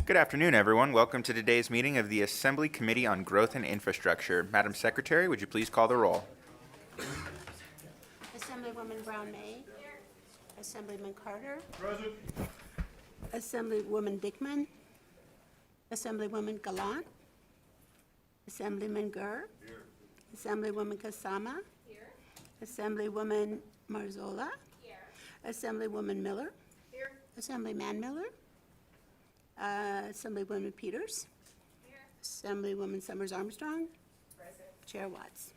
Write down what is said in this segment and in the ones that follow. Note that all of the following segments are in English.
Good afternoon, everyone. Welcome to today's meeting of the Assembly Committee on Growth and Infrastructure. Madam Secretary, would you please call the roll? Assemblywoman Brown-May. Assemblyman Carter. Present. Assemblywoman Dickman. Assemblywoman Gallant. Assemblyman Gurr. Here. Assemblywoman Kasama. Here. Assemblywoman Marzola. Here. Assemblywoman Miller. Here. Assemblyman Miller. Assemblywoman Peters. Here. Assemblywoman Summers Armstrong. Present. Chair Watts.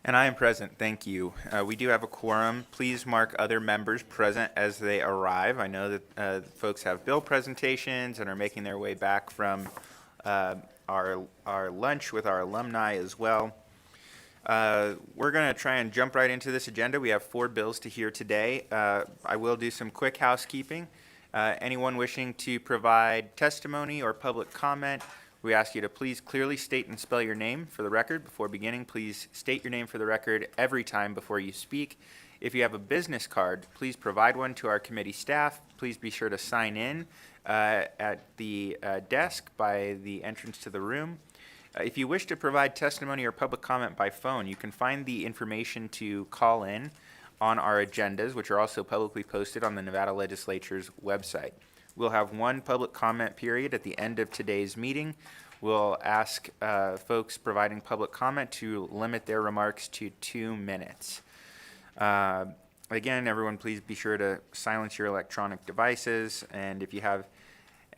And I am present, thank you. We do have a quorum. Please mark other members present as they arrive. I know that folks have bill presentations and are making their way back from our lunch with our alumni as well. We're going to try and jump right into this agenda. We have 4 bills to hear today. I will do some quick housekeeping. Anyone wishing to provide testimony or public comment, we ask you to please clearly state and spell your name for the record. Before beginning, please state your name for the record every time before you speak. If you have a business card, please provide one to our committee staff. Please be sure to sign in at the desk by the entrance to the room. If you wish to provide testimony or public comment by phone, you can find the information to call in on our agendas, which are also publicly posted on the Nevada Legislature's website. We'll have one public comment period at the end of today's meeting. We'll ask folks providing public comment to limit their remarks to 2 minutes. Again, everyone, please be sure to silence your electronic devices, and if you have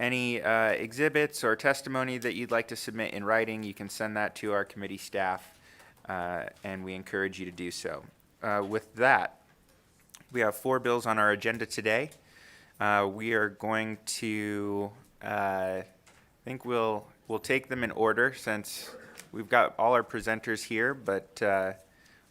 any exhibits or testimony that you'd like to submit in writing, you can send that to our committee staff, and we encourage you to do so. With that, we have 4 bills on our agenda today. We are going to, I think we'll take them in order since we've got all our presenters here, but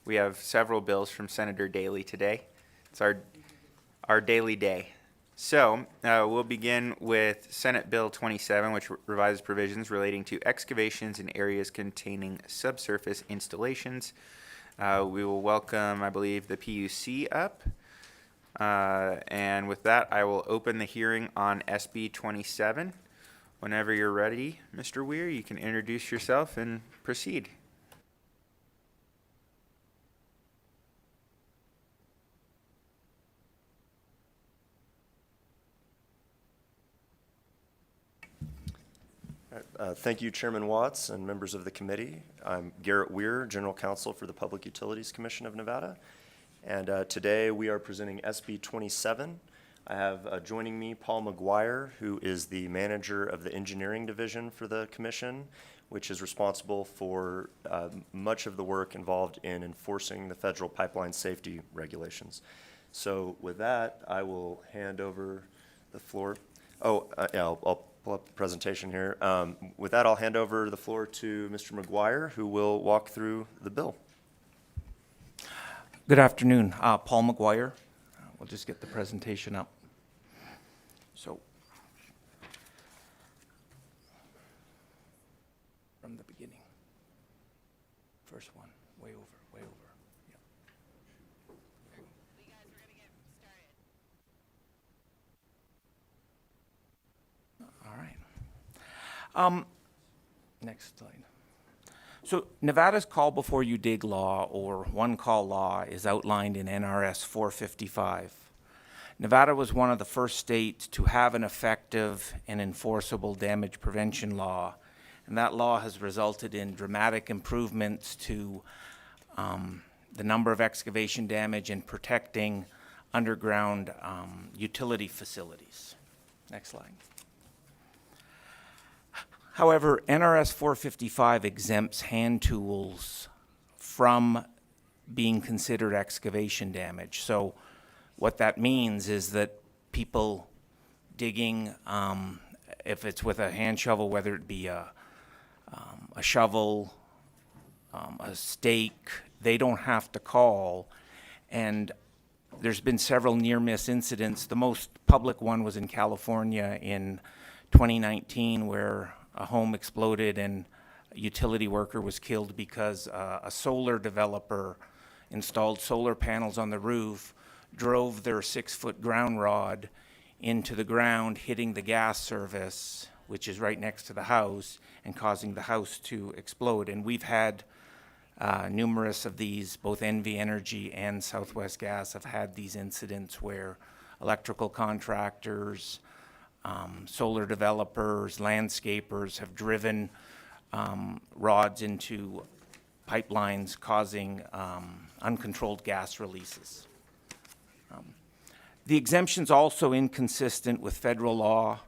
we have several bills from Senator Daley today. It's our daily day. So we'll begin with Senate Bill 27, which revises provisions relating to excavations in areas containing subsurface installations. We will welcome, I believe, the PUC up. And with that, I will open the hearing on SB 27. Whenever you're ready, Mr. Weir, you can introduce yourself and proceed. Thank you, Chairman Watts and members of the committee. I'm Garrett Weir, General Counsel for the Public Utilities Commission of Nevada. And today we are presenting SB 27. I have joining me Paul McGuire, who is the manager of the engineering division for the commission, which is responsible for much of the work involved in enforcing the federal pipeline safety regulations. So with that, I will hand over the floor. Yeah, I'll pull up the presentation here. With that, I'll hand over the floor to Mr. McGuire, who will walk through the bill. Good afternoon, Paul McGuire. We'll just get the presentation up. So, from the beginning. First one, way over, way over. Yep. Guys, we're gonna get started. All right. Next slide. So Nevada's call before you dig law, or one call law, is outlined in NRS 455. Nevada was one of the first states to have an effective and enforceable damage prevention law, and that law has resulted in dramatic improvements to the number of excavation damage and protecting underground utility facilities. Next slide. However, NRS 455 exempts hand tools from being considered excavation damage. So what that means is that people digging, if it's with a hand shovel, whether it be a shovel, a stake, they don't have to call. And there's been several near-miss incidents. The most public one was in California in 2019, where a home exploded and a utility worker was killed because a solar developer installed solar panels on the roof, drove their 6-foot ground rod into the ground, hitting the gas service, which is right next to the house, and causing the house to explode. And we've had numerous of these, both NV Energy and Southwest Gas have had these incidents where electrical contractors, solar developers, landscapers have driven rods into pipelines, causing uncontrolled gas releases. The exemption's also inconsistent with federal law.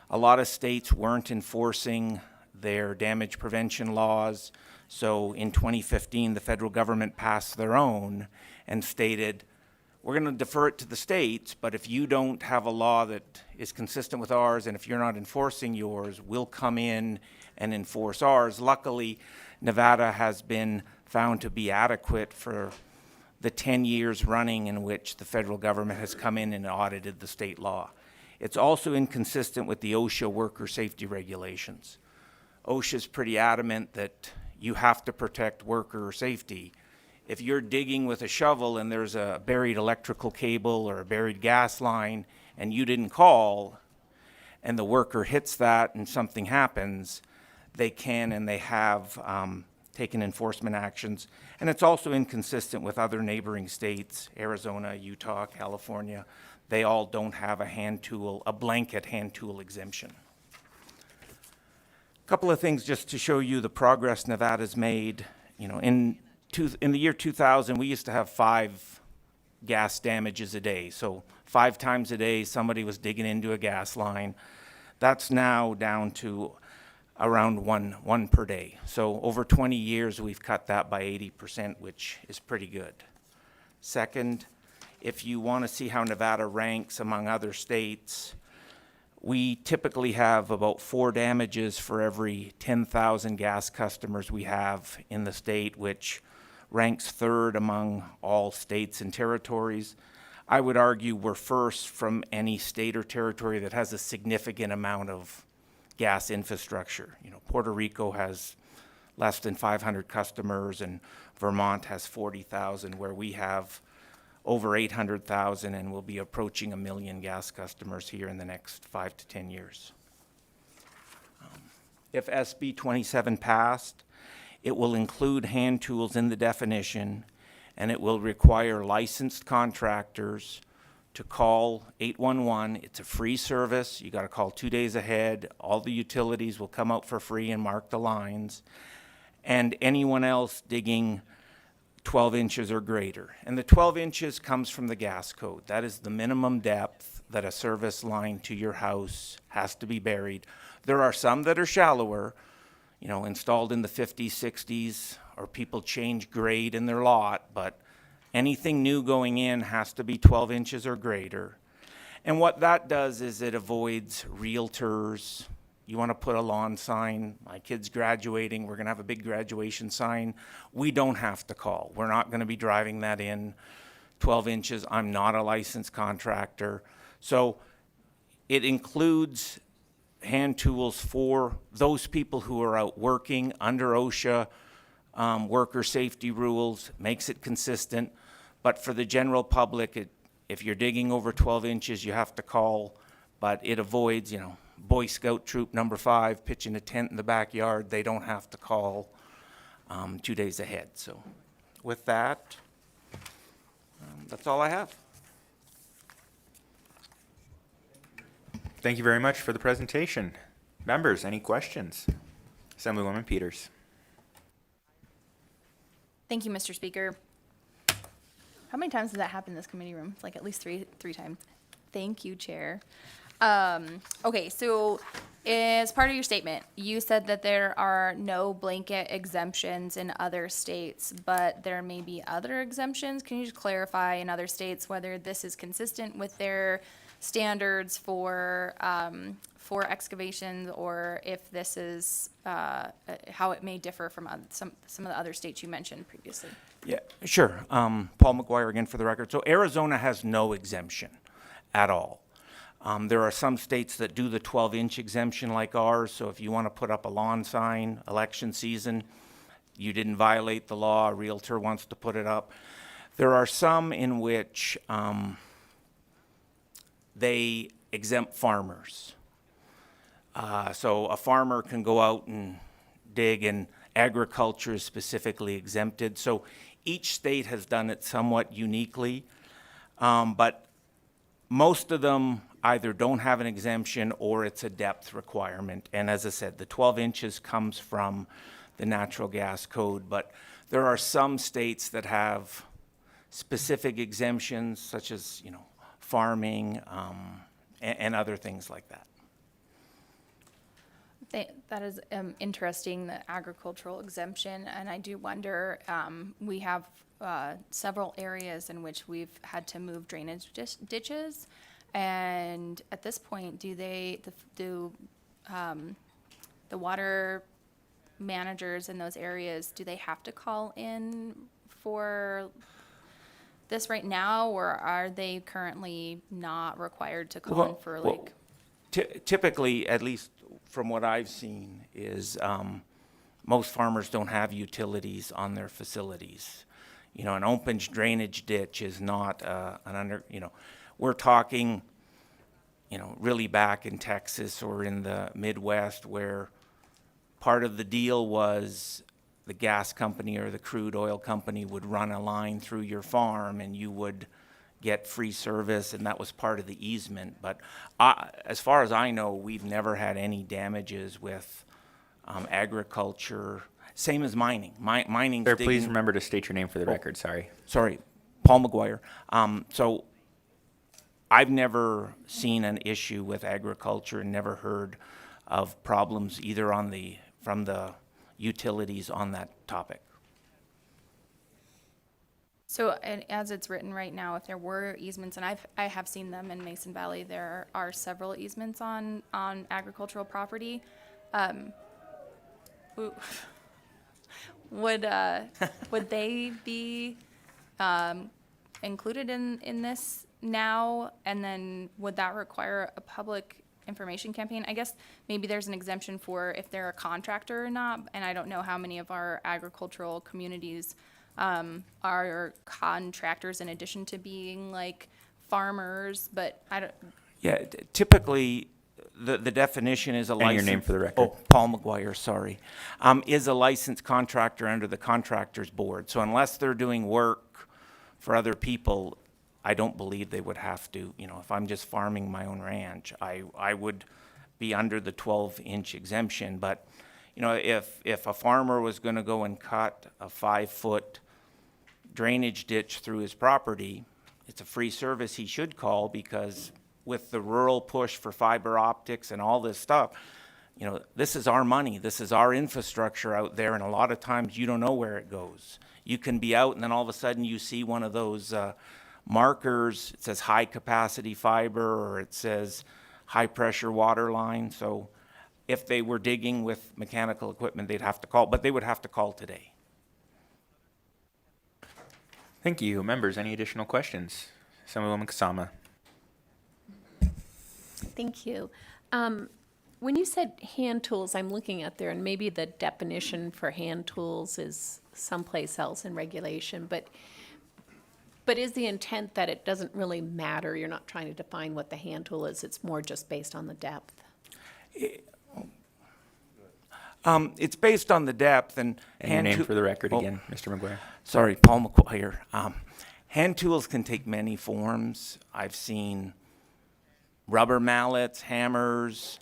A lot of states weren't enforcing their damage prevention laws. So in 2015, the federal government passed their own and stated, we're going to defer it to the states, but if you don't have a law that is consistent with ours, and if you're not enforcing yours, we'll come in and enforce ours. Luckily, Nevada has been found to be adequate for the 10 years running in which the federal government has come in and audited the state law. It's also inconsistent with the OSHA worker safety regulations. OSHA's pretty adamant that you have to protect worker safety. If you're digging with a shovel and there's a buried electrical cable or a buried gas line and you didn't call, and the worker hits that and something happens, they can and they have taken enforcement actions. And it's also inconsistent with other neighboring states, Arizona, Utah, California. They all don't have a hand tool, a blanket hand tool exemption. A couple of things just to show you the progress Nevada's made. You know, in the year 2000, we used to have 5 gas damages a day. So 5 times a day, somebody was digging into a gas line. That's now down to around one per day. So over 20 years, we've cut that by 80%, which is pretty good. Second, if you want to see how Nevada ranks among other states, we typically have about 4 damages for every 10,000 gas customers we have in the state, which ranks 3rd among all states and territories. I would argue we're first from any state or territory that has a significant amount of gas infrastructure. You know, Puerto Rico has less than 500 customers, and Vermont has 40,000, where we have over 800,000, and we'll be approaching 1 million gas customers here in the next 5 to 10 years. If SB 27 passed, it will include hand tools in the definition, and it will require licensed contractors to call 811. It's a free service. You got to call 2 days ahead. All the utilities will come out for free and mark the lines. And anyone else digging 12 inches or greater. And the 12 inches comes from the gas code. That is the minimum depth that a service line to your house has to be buried. There are some that are shallower, you know, installed in the 50s, 60s, or people change grade in their lot, but anything new going in has to be 12 inches or greater. And what that does is it avoids realtors. You want to put a lawn sign, my kid's graduating, we're going to have a big graduation sign. We don't have to call. We're not going to be driving that in 12 inches. I'm not a licensed contractor. So it includes hand tools for those people who are out working under OSHA worker safety rules, makes it consistent. But for the general public, if you're digging over 12 inches, you have to call, but it avoids, you know, Boy Scout Troop number 5 pitching a tent in the backyard. They don't have to call 2 days ahead. So with that, that's all I have. Thank you very much for the presentation. Members, any questions? Assemblywoman Peters. Thank you, Mr. Speaker. How many times has that happened in this committee room? It's like at least three times. Thank you, Chair. Okay, so as part of your statement, you said that there are no blanket exemptions in other states, but there may be other exemptions. Can you just clarify in other states whether this is consistent with their standards for excavations, or if this is how it may differ from some of the other states you mentioned previously? Yeah, sure. Paul McGuire again for the record. So Arizona has no exemption at all. There are some states that do the 12-inch exemption like ours. So if you want to put up a lawn sign, election season, you didn't violate the law, a realtor wants to put it up. There are some in which they exempt farmers. So a farmer can go out and dig, and agriculture is specifically exempted. So each state has done it somewhat uniquely, but most of them either don't have an exemption or it's a depth requirement. And as I said, the 12 inches comes from the natural gas code, but there are some states that have specific exemptions, such as, farming, and other things like that. That is interesting, the agricultural exemption, and I do wonder, we have several areas in which we've had to move drainage ditches, and at this point, do the water managers in those areas, do they have to call in for this right now, or are they currently not required to call in for like? Typically, at least from what I've seen, is most farmers don't have utilities on their facilities. An open drainage ditch is not we're talking, really back in Texas or in the Midwest, where part of the deal was the gas company or the crude oil company would run a line through your farm and you would get free service, and that was part of the easement. But as far as I know, we've never had any damages with agriculture. Same as mining. Mining's Sir, digging. please remember to state your name for the record, sorry. Sorry, Paul McGuire. So I've never seen an issue with agriculture and never heard of problems either from the utilities on that topic. So, and as it's written right now, if there were easements, and I have seen them in Mason Valley, there are several easements on agricultural property. Would they be included in this now? And then would that require a public information campaign? I guess maybe there's an exemption for if they're a contractor or not, and I don't know how many of our agricultural communities are contractors in addition to being like farmers, but I don't. Yeah, typically, the definition is a license. And your name for the record. Oh, Paul McGuire, sorry. Is a licensed contractor under the Contractors Board. So unless they're doing work for other people, I don't believe they would have to, if I'm just farming my own ranch, I would be under the 12-inch exemption. But, if a farmer was going to go and cut a 5-foot drainage ditch through his property, it's a free service he should call, because with the rural push for fiber optics and all this stuff, this is our money, this is our infrastructure out there, and a lot of times you don't know where it goes. You can be out and then all of a sudden you see one of those markers, it says high capacity fiber, or it says high pressure water line. So if they were digging with mechanical equipment, they'd have to call, but they would have to call today. Thank you. Members, any additional questions? Assemblywoman Kasama. Thank you. When you said hand tools, I'm looking at there, and maybe the definition for hand tools is someplace else in regulation, but is the intent that it doesn't really matter? You're not trying to define what the hand tool is, it's more just based on the depth? It's based on the depth and Your name for the record Oh, again, Mr. McGuire. Sorry, Paul McGuire. Hand tools can take many forms. I've seen rubber mallets, hammers.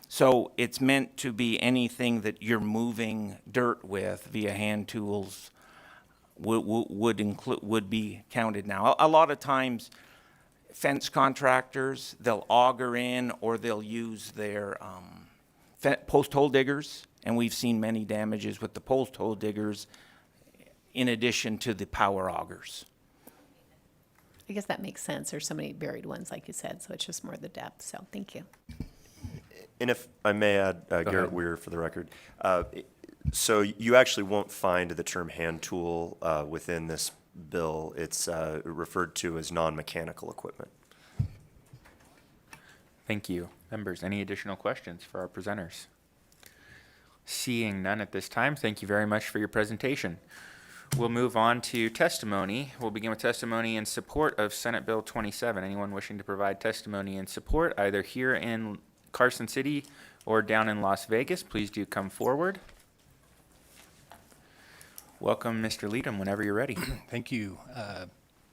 So it's meant to be anything that you're moving dirt with via hand tools would be counted now. A lot of times, fence contractors, they'll auger in or they'll use their post hole diggers, and we've seen many damages with the post hole diggers in addition to the power augers. I guess that makes sense. There's so many buried ones, like you said, so it's just more the depth, so thank you. And if I may add, Garrett Weir for the record. So you actually won't find the term hand tool within this bill. It's referred to as non-mechanical equipment. Thank you. Members, any additional questions for our presenters? Seeing none at this time, thank you very much for your presentation. We'll move on to testimony. We'll begin with testimony in support of Senate Bill 27. Anyone wishing to provide testimony in support, either here in Carson City or down in Las Vegas, please do come forward. Welcome, Mr. Leadham, whenever you're ready. Thank you.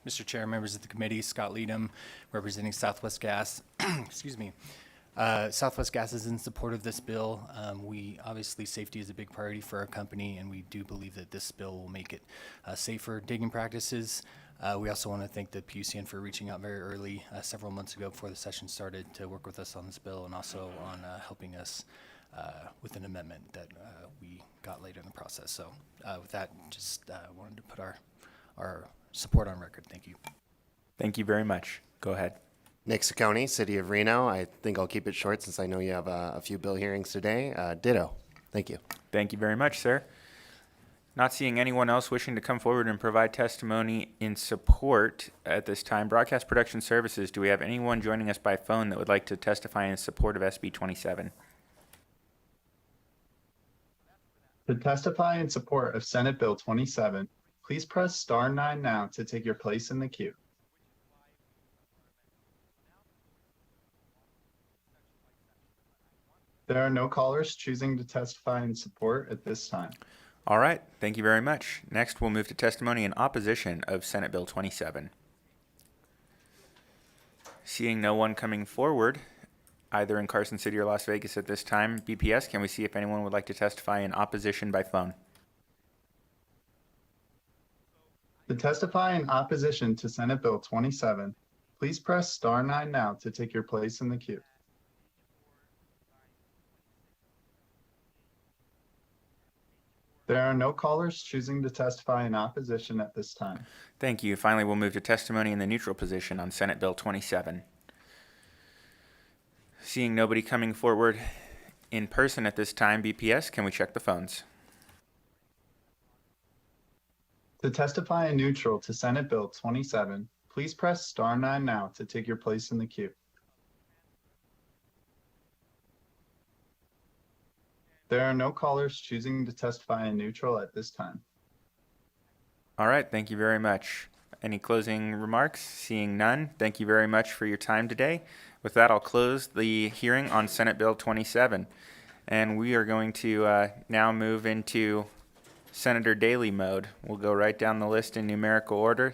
Mr. Chair, members of the committee, Scott Leadham, representing Southwest Gas. Excuse me. Southwest Gas is in support of this bill. Obviously, safety is a big priority for our company, and we do believe that this bill will make it safer digging practices. We also want to thank the PUCN for reaching out very early, several months ago before the session started, to work with us on this bill and also on helping us with an amendment that we got later in the process. So with that, just wanted to put our support on record. Thank you. Thank you very much. Go ahead. Nick Ciccone, City of Reno. I think I'll keep it short since I know you have a few bill hearings today. Ditto. Thank you. Thank you very much, sir. Not seeing anyone else wishing to come forward and provide testimony in support at this time. Broadcast Production Services, do we have anyone joining us by phone that would like to testify in support of SB 27? To testify in support of Senate Bill 27, please press star 9 now to take your place in the queue. There are no callers choosing to testify in support at this time. All right, thank you very much. Next, we'll move to testimony in opposition of Senate Bill 27. Seeing no one coming forward, either in Carson City or Las Vegas at this time, BPS, can we see if anyone would like to testify in opposition by phone? To testify in opposition to Senate Bill 27, please press star 9 now to take your place in the queue. There are no callers choosing to testify in opposition at this time. Thank you. Finally, we'll move to testimony in the neutral position on Senate Bill 27. Seeing nobody coming forward in person at this time, BPS, can we check the phones? To testify in neutral to Senate Bill 27, please press star 9 now to take your place in the queue. There are no callers choosing to testify in neutral at this time. All right, thank you very much. Any closing remarks? Seeing none, thank you very much for your time today. With that, I'll close the hearing on Senate Bill 27. And we are going to now move into Senator Daley mode. We'll go right down the list in numerical order.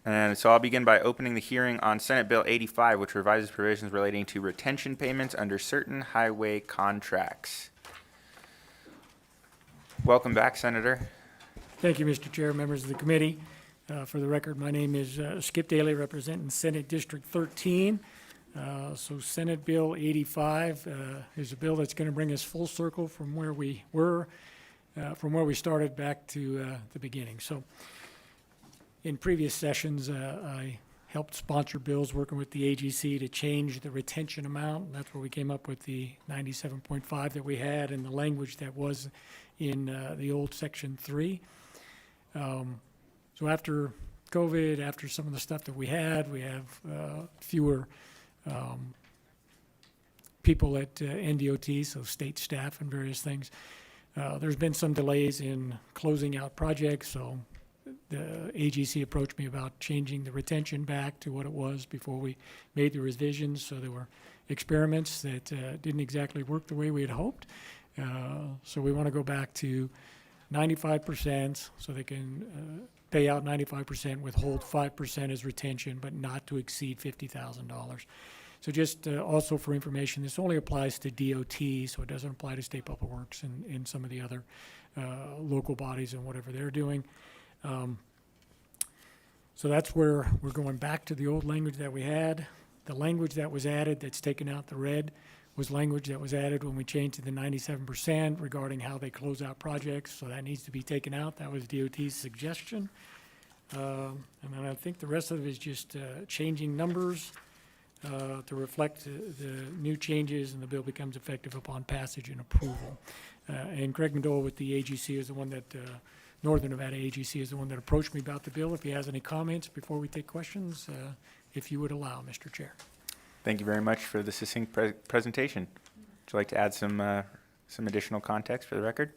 And so I'll begin by opening the hearing on Senate Bill 85, which revises provisions relating to retention payments under certain highway contracts. Welcome back, Senator. Thank you, Mr. Chair, members of the committee. For the record, my name is Skip Daly, representing Senate District 13. So Senate Bill 85 is a bill that's going to bring us full circle from where we were, from where we started back to the beginning. So in previous sessions, I helped sponsor bills working with the AGC to change the retention amount. That's where we came up with the 97.5 that we had and the language that was in the old Section 3. So after COVID, after some of the stuff that we have fewer people at NDOT, so state staff and various things. There's been some delays in closing out projects, so the AGC approached me about changing the retention back to what it was before we made the revisions. So there were experiments that didn't exactly work the way we had hoped. So we want to go back to 95%, so they can pay out 95%, withhold 5% as retention, but not to exceed $50,000. So just also for information, this only applies to DOT, so it doesn't apply to State Public Works and some of the other local bodies and whatever they're doing. So that's where we're going back to the old language that we had. The language that was added that's taken out the red was language that was added when we changed to the 97% regarding how they close out projects, so that needs to be taken out. That was DOT's suggestion. And then I think the rest of it is just changing numbers to reflect the new changes, and the bill becomes effective upon passage and approval. And Craig Mandola with the AGC is the one that, Northern Nevada AGC is the one that approached me about the bill. If he has any comments before we take questions, if you would allow, Mr. Chair. Thank you very much for the succinct presentation. Would you like to add some additional context for the record?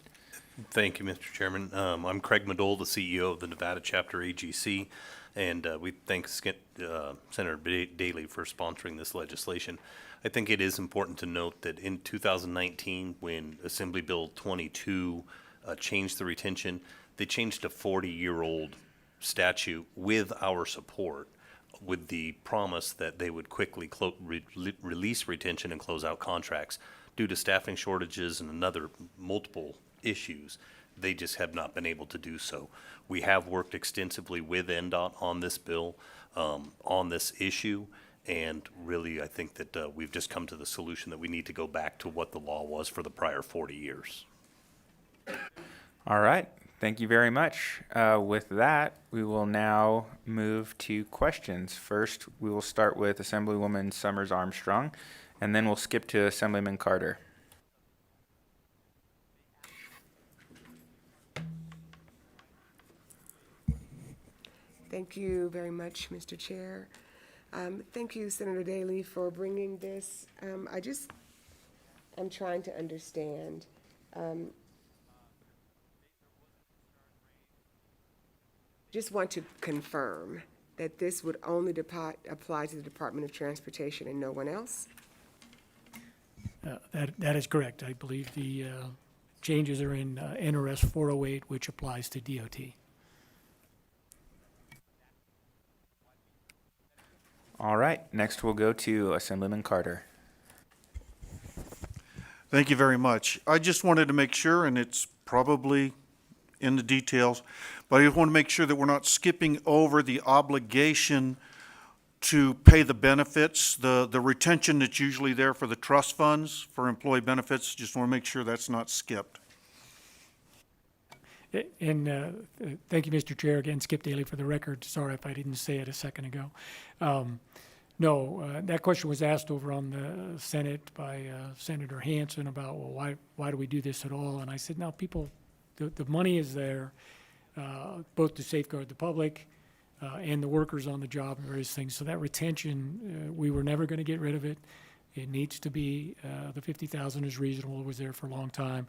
Thank you, Mr. Chairman. I'm Craig Madole, the CEO of the Nevada Chapter AGC, and we thank Senator Daley for sponsoring this legislation. I think it is important to note that in 2019, when Assembly Bill 22 changed the retention, they changed a 40-year-old statute with our support, with the promise that they would quickly release retention and close out contracts. Due to staffing shortages and multiple issues, they just have not been able to do so. We have worked extensively with NDOT on this bill, on this issue, and really I think that we've just come to the solution that we need to go back to what the law was for the prior 40 years. All right. Thank you very much. With that, we will now move to questions. First, we will start with Assemblywoman Summers Armstrong, and then we'll skip to Assemblyman Carter. Thank you very much, Mr. Chair. Thank you, Senator Daley, for bringing this. I'm trying to understand. Just want to confirm that this would only apply to the Department of Transportation and no one else? That is correct. I believe the changes are in NRS 408, which applies to DOT. All right. Next, we'll go to Assemblyman Carter. Thank you very much. I just wanted to make sure, and it's probably in the details, but I just want to make sure that we're not skipping over the obligation to pay the benefits, the retention that's usually there for the trust funds for employee benefits. Just want to make sure that's not skipped. And thank you, Mr. Chair. Again, Skip Daly for the record. Sorry if I didn't say it a second ago. No, that question was asked over on the Senate by Senator Hansen about, well, why do we do this at all? And I said, no, people, the money is there, both to safeguard the public and the workers on the job and various things. So that retention, we were never going to get rid of it. It needs to be, the 50,000 is reasonable. It was there for a long time.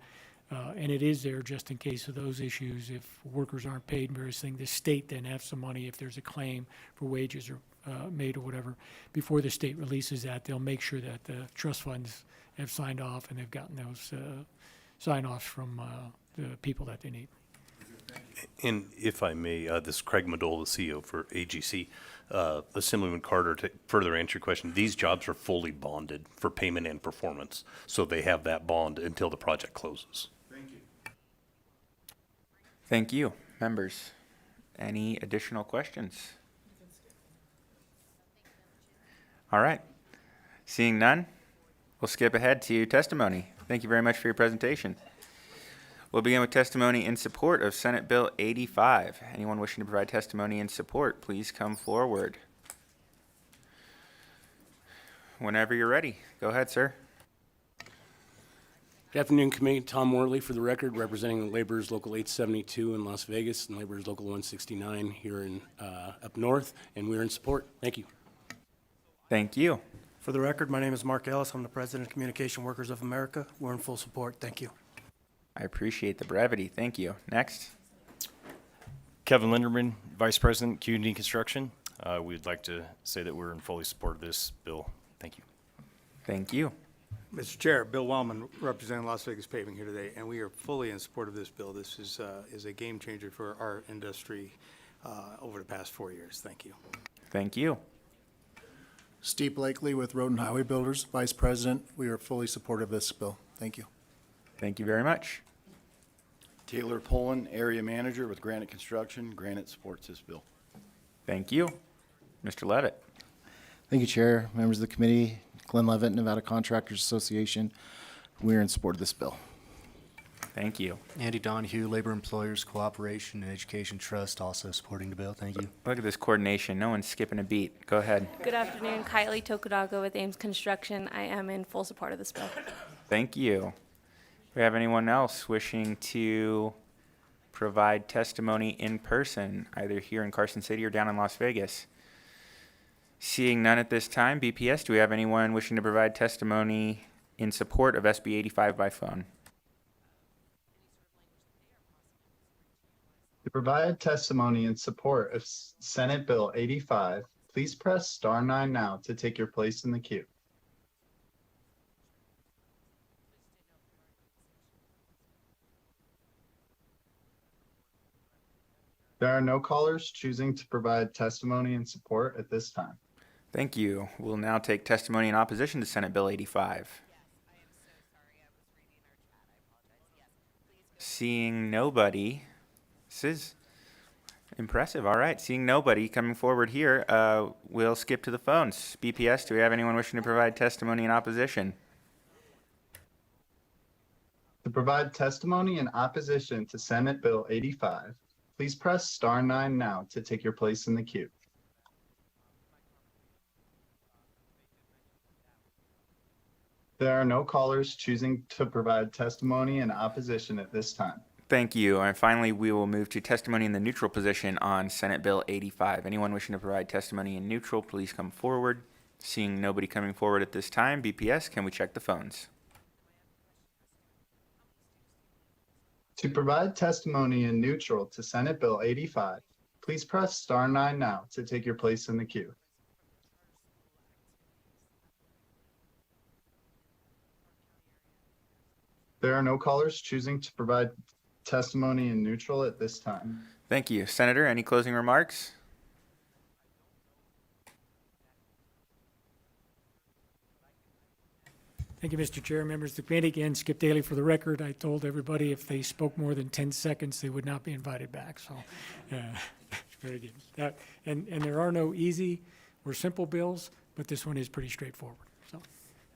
And it is there just in case of those issues. If workers aren't paid and various things, the state then has some money if there's a claim for wages or made or whatever. Before the state releases that, they'll make sure that the trust funds have signed off and they've gotten those sign-offs from the people that they need. And if I may, this is Craig Madole, the CEO for AGC. Assemblyman Carter, to further answer your question, these jobs are fully bonded for payment and performance, so they have that bond until the project closes. Thank you. Thank you. Members, any additional questions? All right. Seeing none, we'll skip ahead to testimony. Thank you very much for your presentation. We'll begin with testimony in support of Senate Bill 85. Anyone wishing to provide testimony in support, please come forward. Whenever you're ready. Go ahead, sir. Good afternoon, Committee. Tom Worley for the record, representing Laborers Local 872 in Las Vegas and Laborers Local 169 here in up north, and we're in support. Thank you. Thank you. For the record, my name is Mark Ellis. I'm the President of Communication Workers of America. We're in full support. Thank you. I appreciate the brevity. Thank you. Next. Kevin Linderman, Vice President, Community Construction. We'd like to say that we're in fully support of this bill. Thank you. Thank you. Mr. Chair, Bill Wellman, representing Las Vegas Paving here today, and we are fully in support of this bill. This is a game changer for our industry over the past 4 years. Thank you. Thank you. Steve Blakely with Road and Highway Builders, Vice President. We are fully supportive of this bill. Thank you. Thank you very much. Taylor Poland, Area Manager with Granite Construction. Granite supports this bill. Thank you. Mr. Levitt. Thank you, Chair, members of the committee. Glenn Levitt, Nevada Contractors Association. We're in support of this bill. Thank you. Andy Donahue, Labor Employers Cooperation and Education Trust, also supporting the bill. Thank you. Look at this coordination. No one's skipping a beat. Go ahead. Good afternoon. Kylie Tokudaga with Ames Construction. I am in full support of this bill. Thank you. Do we have anyone else wishing to provide testimony in person, either here in Carson City or down in Las Vegas? Seeing none at this time, BPS, do we have anyone wishing to provide testimony in support of SB 85 by phone? To provide testimony in support of Senate Bill 85, please press star 9 now to take your place in the queue. There are no callers choosing to provide testimony in support at this time. Thank you. We'll now take testimony in opposition to Senate Bill 85. Seeing nobody, this is impressive. All right, seeing nobody coming forward here, we'll skip to the phones. BPS, do we have anyone wishing to provide testimony in opposition? To provide testimony in opposition to Senate Bill 85, please press star 9 now to take your place in the queue. There are no callers choosing to provide testimony in opposition at this time. Thank you. And finally, we will move to testimony in the neutral position on Senate Bill 85. Anyone wishing to provide testimony in neutral, please come forward. Seeing nobody coming forward at this time, BPS, can we check the phones? To provide testimony in neutral to Senate Bill 85, please press star 9 now to take your place in the queue. There are no callers choosing to provide testimony in neutral at this time. Thank you. Senator, any closing remarks? Thank you, Mr. Chair, members of the committee. Again, Skip Daly for the record. I told everybody if they spoke more than 10 seconds, they would not be invited back. So, very good. And there are no easy or simple bills, but this one is pretty straightforward. So,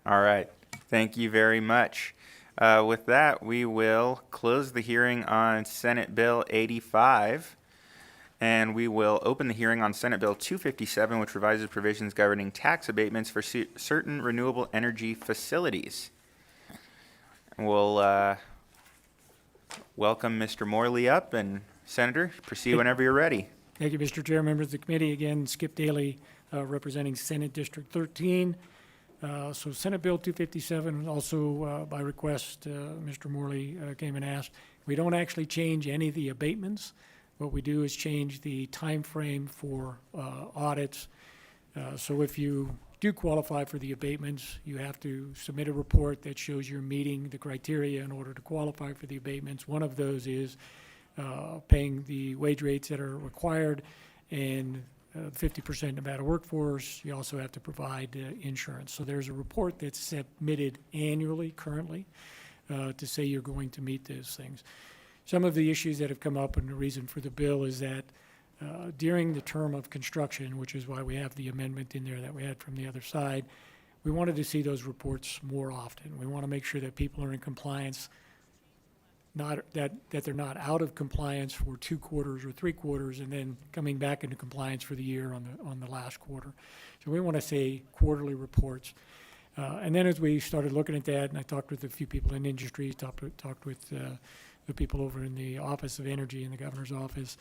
all right. Thank you very much. With that, we will close the hearing on Senate Bill 85, and we will open the hearing on Senate Bill 257, which revises provisions governing tax abatements for certain renewable energy facilities. We'll welcome Mr. Morley up, and Senator, proceed whenever you're ready. Thank you, Mr. Chair, members of the committee. Again, Skip Daly, representing Senate District 13. So Senate Bill 257, also by request, Mr. Morley came and asked. We don't actually change any of the abatements. What we do is change the time frame for audits. So if you do qualify for the abatements, you have to submit a report that shows you're meeting the criteria in order to qualify for the abatements. One of those is paying the wage rates that are required and 50% Nevada workforce. You also have to provide insurance. So there's a report that's submitted annually currently to say you're going to meet those things. Some of the issues that have come up and the reason for the bill is that during the term of construction, which is why we have the amendment in there that we had from the other side, we wanted to see those reports more often. We want to make sure that people are in compliance, not that they're not out of compliance for 2 quarters or 3 quarters and then coming back into compliance for the year on the last quarter. So we want to say quarterly reports. And then as we started looking at that, and I talked with a few people in industry, talked with the people over in the Office of Energy in the governor's office,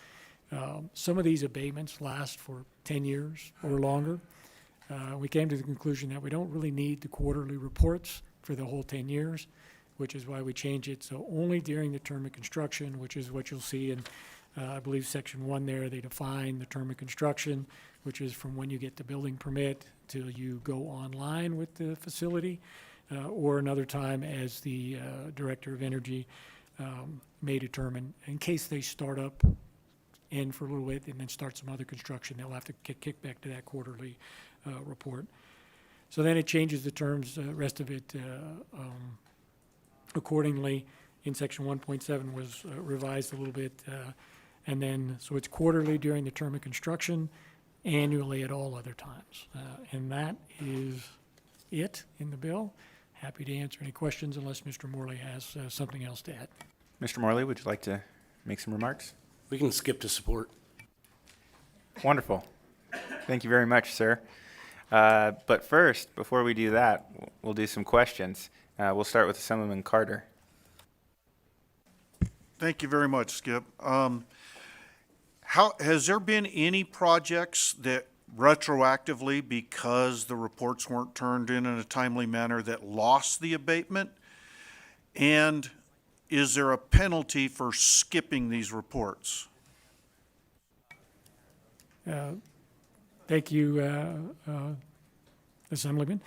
some of these abatements last for 10 years or longer. We came to the conclusion that we don't really need the quarterly reports for the whole 10 years. Which is why we change it. So only during the term of construction, which is what you'll see in, I believe, section 1 there, they define the term of construction, which is from when you get the building permit till you go online with the facility, or another time as the Director of Energy may determine, in case they start up, end for a little bit, and then start some other construction, they'll have to kick back to that quarterly report. So then it changes the terms, rest of it, accordingly, in section 1.7 was revised a little bit, and then so it's quarterly during the term of construction, annually at all other times, and that is it in the bill. Happy to answer any questions unless Mr. Morley has something else to add. Mr. Morley, would you like to make some remarks? We can skip to support. Wonderful. Thank you very much, sir. But first, before we do that, we'll do some questions. We'll start with Assemblyman Carter. Thank you very much, Skip. Has there been any projects that retroactively, because the reports weren't turned in a timely manner, that lost the abatement? And is there a penalty for skipping these reports? Thank you, Assemblyman.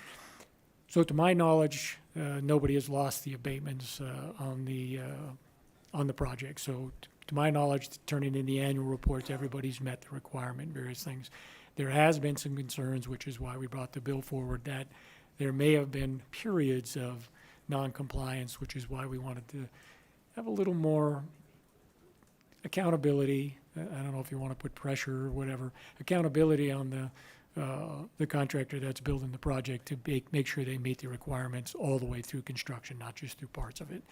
So to my knowledge, nobody has lost the abatements on the project. So to my knowledge, turning in the annual reports, everybody's met the requirement, various things. There has been some concerns, which is why we brought the bill forward, that there may have been periods of non-compliance, which is why we wanted to have a little more accountability. I don't know if you want to put pressure or whatever, accountability on the contractor that's building the project to make sure they meet the requirements all the way through construction, not just through parts of it.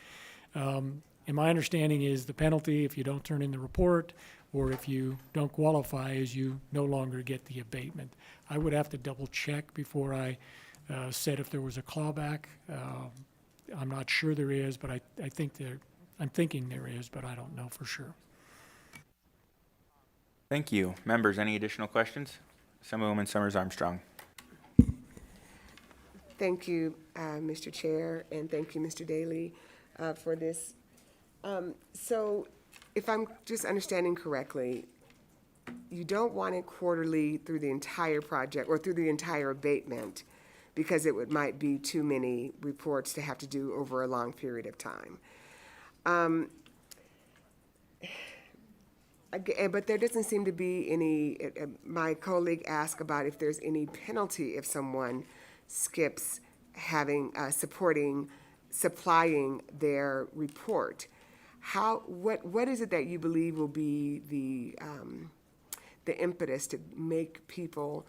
And my understanding is the penalty if you don't turn in the report or if you don't qualify is you no longer get the abatement. I would have to double check before I said if there was a clawback. I'm not sure there is, but I'm thinking there is, but I don't know for sure. Thank you. Members, any additional questions? Assemblywoman Summers Armstrong. Thank you, Mr. Chair, and thank you, Mr. Daly, for this. So if I'm just understanding correctly, you don't want it quarterly through the entire project or through the entire abatement because it might be too many reports to have to do over a long period of time. But there doesn't seem to be any, my colleague asked about if there's any penalty if someone skips supplying their report. What is it that you believe will be the impetus to make people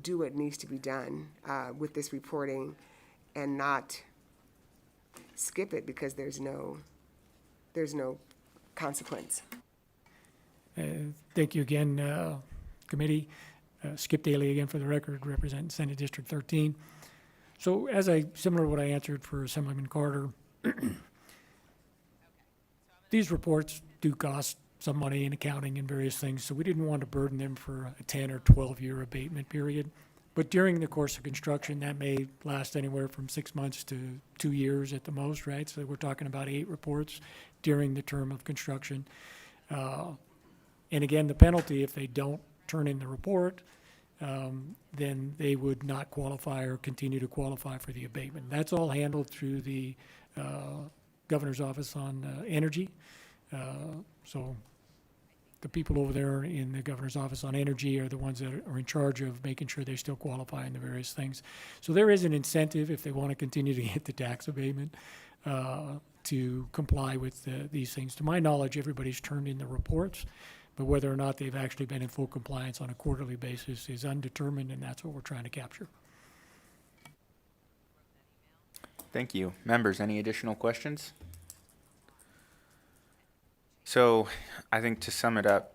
do what needs to be done with this reporting and not skip it because there's no consequence? Thank you again, committee. Skip Daly again for the record, representing Senate District 13. So similar to what I answered for Assemblyman Carter, these reports do cost some money in accounting and various things, so we didn't want to burden them for a 10 or 12-year abatement period. But during the course of construction, that may last anywhere from 6 months to 2 years at the most, right? So we're talking about 8 reports during the term of construction. And again, the penalty, if they don't turn in the report, then they would not qualify or continue to qualify for the abatement. That's all handled through the Governor's Office on Energy. So the people over there in the Governor's Office on Energy are the ones that are in charge of making sure they still qualify in the various things. So there is an incentive if they want to continue to get the tax abatement to comply with these things. To my knowledge, everybody's turned in the reports, but whether or not they've actually been in full compliance on a quarterly basis is undetermined, and that's what we're trying to capture. Thank you. Members, any additional questions? So I think to sum it up,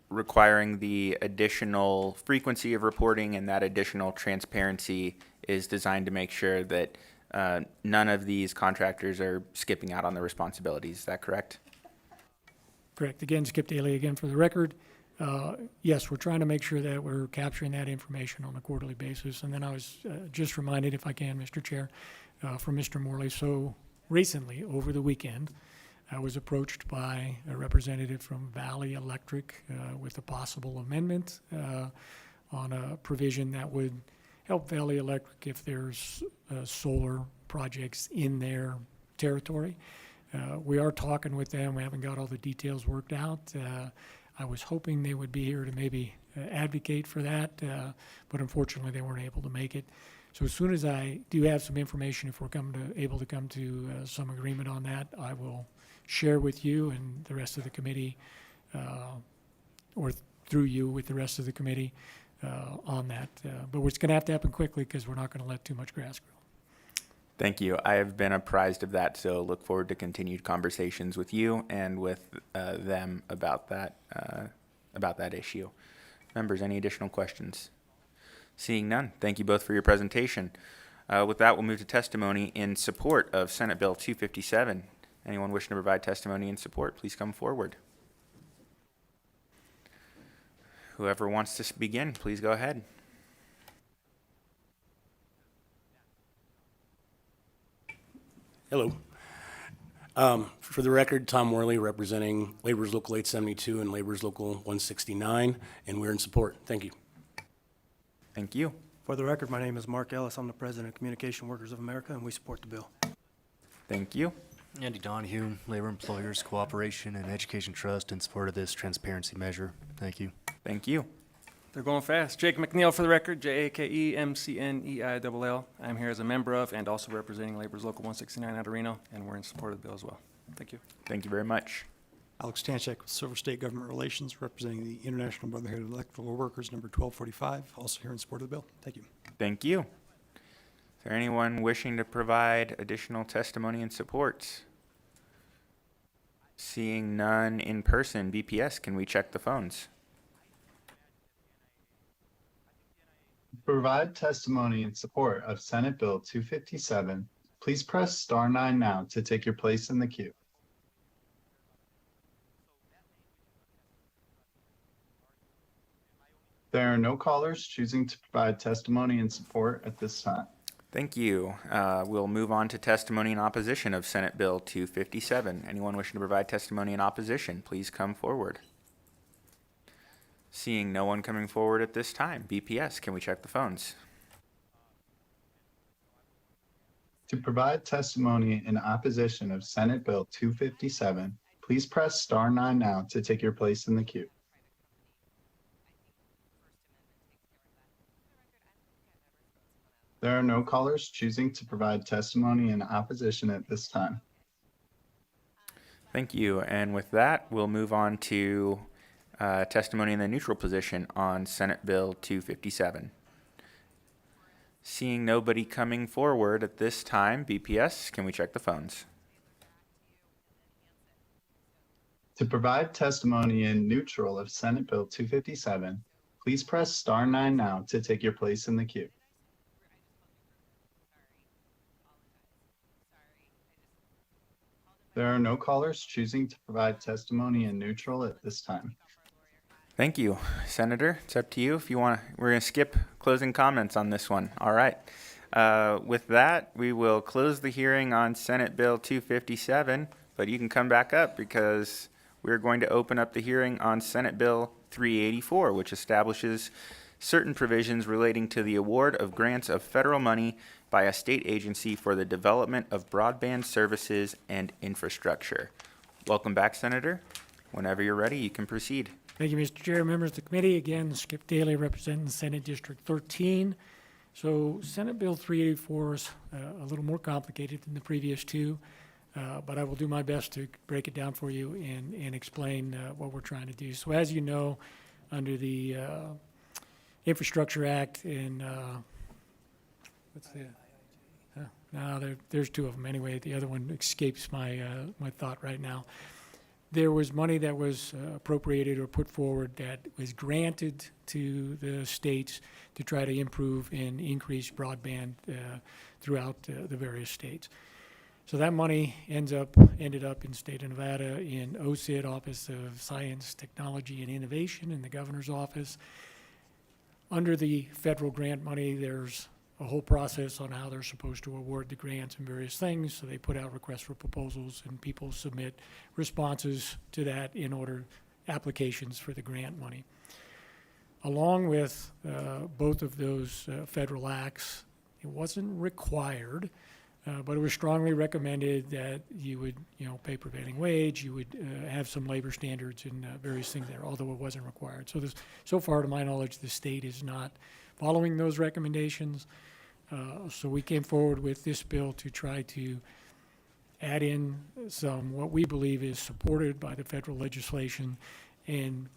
requiring the additional frequency of reporting and that additional transparency is designed to make sure that none of these contractors are skipping out on their responsibilities. Is that correct? Correct. Again, Skip Daly again for the record. Yes, we're trying to make sure that we're capturing that information on a quarterly basis. And then I was just reminded, if I can, Mr. Chair, from Mr. Morley. So recently, over the weekend, I was approached by a representative from Valley Electric with a possible amendment on a provision that would help Valley Electric if there's solar projects in their territory. We are talking with them. We haven't got all the details worked out. I was hoping they would be here to maybe advocate for that, but unfortunately they weren't able to make it. So as soon as I do have some information, if we're able to come to some agreement on that, I will share with you and the rest of the committee, or through you with the rest of the committee on that. But it's going to have to happen quickly because we're not going to let too much grass grow. Thank you. I have been apprised of that, so look forward to continued conversations with you and with them about that issue. Members, any additional questions? Seeing none, thank you both for your presentation. With that, we'll move to testimony in support of Senate Bill 257. Anyone wishing to provide testimony in support, please come forward. Whoever wants to begin, please go ahead. Hello. For the record, Tom Worley, representing Laborers Local 872 and Laborers Local 169, and we're in support. Thank you. Thank you. For the record, my name is Mark Ellis. I'm the President of Communication Workers of America, and we support the bill. Thank you. Andy Donahue, Labor Employers Cooperation and Education Trust, in support of this transparency measure. Thank you. Thank you. They're going fast. Jake McNeil for the record, JakeMcNeill. I'm here as a member of and also representing Laborers Local 169 out of Reno, and we're in support of the bill as well. Thank you. Thank you very much. Alex Tanchek with Silver State Government Relations, representing the International Brotherhood of Electrical Workers, number 1245, also here in support of the bill. Thank you. Thank you. Is there anyone wishing to provide additional testimony and support? Seeing none in person, BPS, can we check the phones? Provide testimony in support of Senate Bill 257. Please press star 9 now to take your place in the queue. There are no callers choosing to provide testimony in support at this time. Thank you. We'll move on to testimony in opposition of Senate Bill 257. Anyone wishing to provide testimony in opposition, please come forward. Seeing no one coming forward at this time, BPS, can we check the phones? To provide testimony in opposition of Senate Bill 257, please press star 9 now to take your place in the queue. There are no callers choosing to provide testimony in opposition at this time. Thank you. And with that, we'll move on to testimony in the neutral position on Senate Bill 257. Seeing nobody coming forward at this time, BPS, can we check the phones? To provide testimony in neutral of Senate Bill 257, please press star 9 now to take your place in the queue. There are no callers choosing to provide testimony in neutral at this time. Thank you. Senator, it's up to you if you want. We're going to skip closing comments on this one. All right. With that, we will close the hearing on Senate Bill 257, but you can come back up because we're going to open up the hearing on Senate Bill 384, which establishes certain provisions relating to the award of grants of federal money by a state agency for the development of broadband services and infrastructure. Welcome back, Senator. Whenever you're ready, you can proceed. Thank you, Mr. Chair, members of the committee. Again, Skip Daly representing Senate District 13. So Senate Bill 384 is a little more complicated than the previous two, but I will do my best to break it down for you and explain what we're trying to do. So as you know, under the Infrastructure Act and what's the no, there's two of them anyway. The other one escapes my my thought right now. There was money that was appropriated or put forward that was granted to the states to try to improve and increase broadband throughout the various states. So that money ended up in state of Nevada in OSID, Office of Science, Technology, and Innovation, in the governor's office. Under the federal grant money, there's a whole process on how they're supposed to award the grants and various things. So they put out requests for proposals and people submit responses to that in order applications for the grant money. Along with both of those federal acts, it wasn't required, but it was strongly recommended that you would, pay prevailing wage, you would have some labor standards and various things there, although it wasn't required. So so far, to my knowledge, the state is not following those recommendations. So we came forward with this bill to try to add in some what we believe is supported by the federal legislation and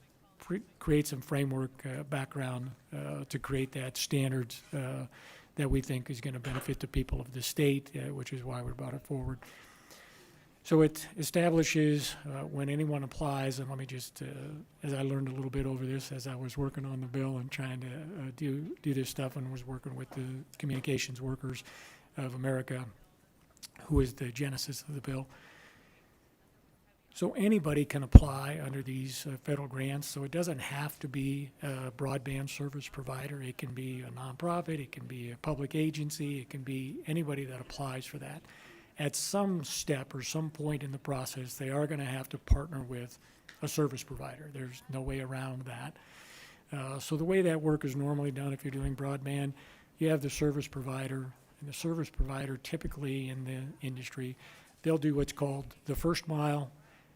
create some framework background to create that standards that we think is going to benefit the people of the state, which is why we brought it forward. So it establishes when anyone applies, and let me just, as I learned a little bit over this as I was working on the bill and trying to do this stuff, and was working with the Communications Workers of America, who is the genesis of the bill. So anybody can apply under these federal grants, so it doesn't have to be a broadband service provider. It can be a nonprofit, it can be a public agency, it can be anybody that applies for that. at some step or some point in the process, they are going to have to partner with a service provider. There's no way around that. So the way that work is normally done, if you're doing broadband, you have the service provider, and the service provider typically in the industry, they'll do what's called the first mile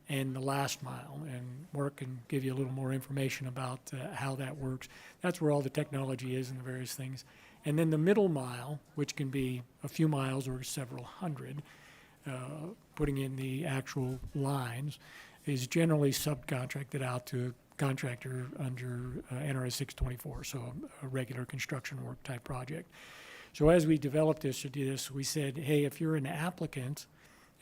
and the last mile, and Mark can give you a little more information about how that works. That's where all the technology is and the various things. And then the middle mile, which can be a few miles or several hundred, putting in the actual lines, is generally subcontracted out to a contractor under NRS 624, so a regular construction work type project. So as we developed this to do this, we said, hey, if you're an applicant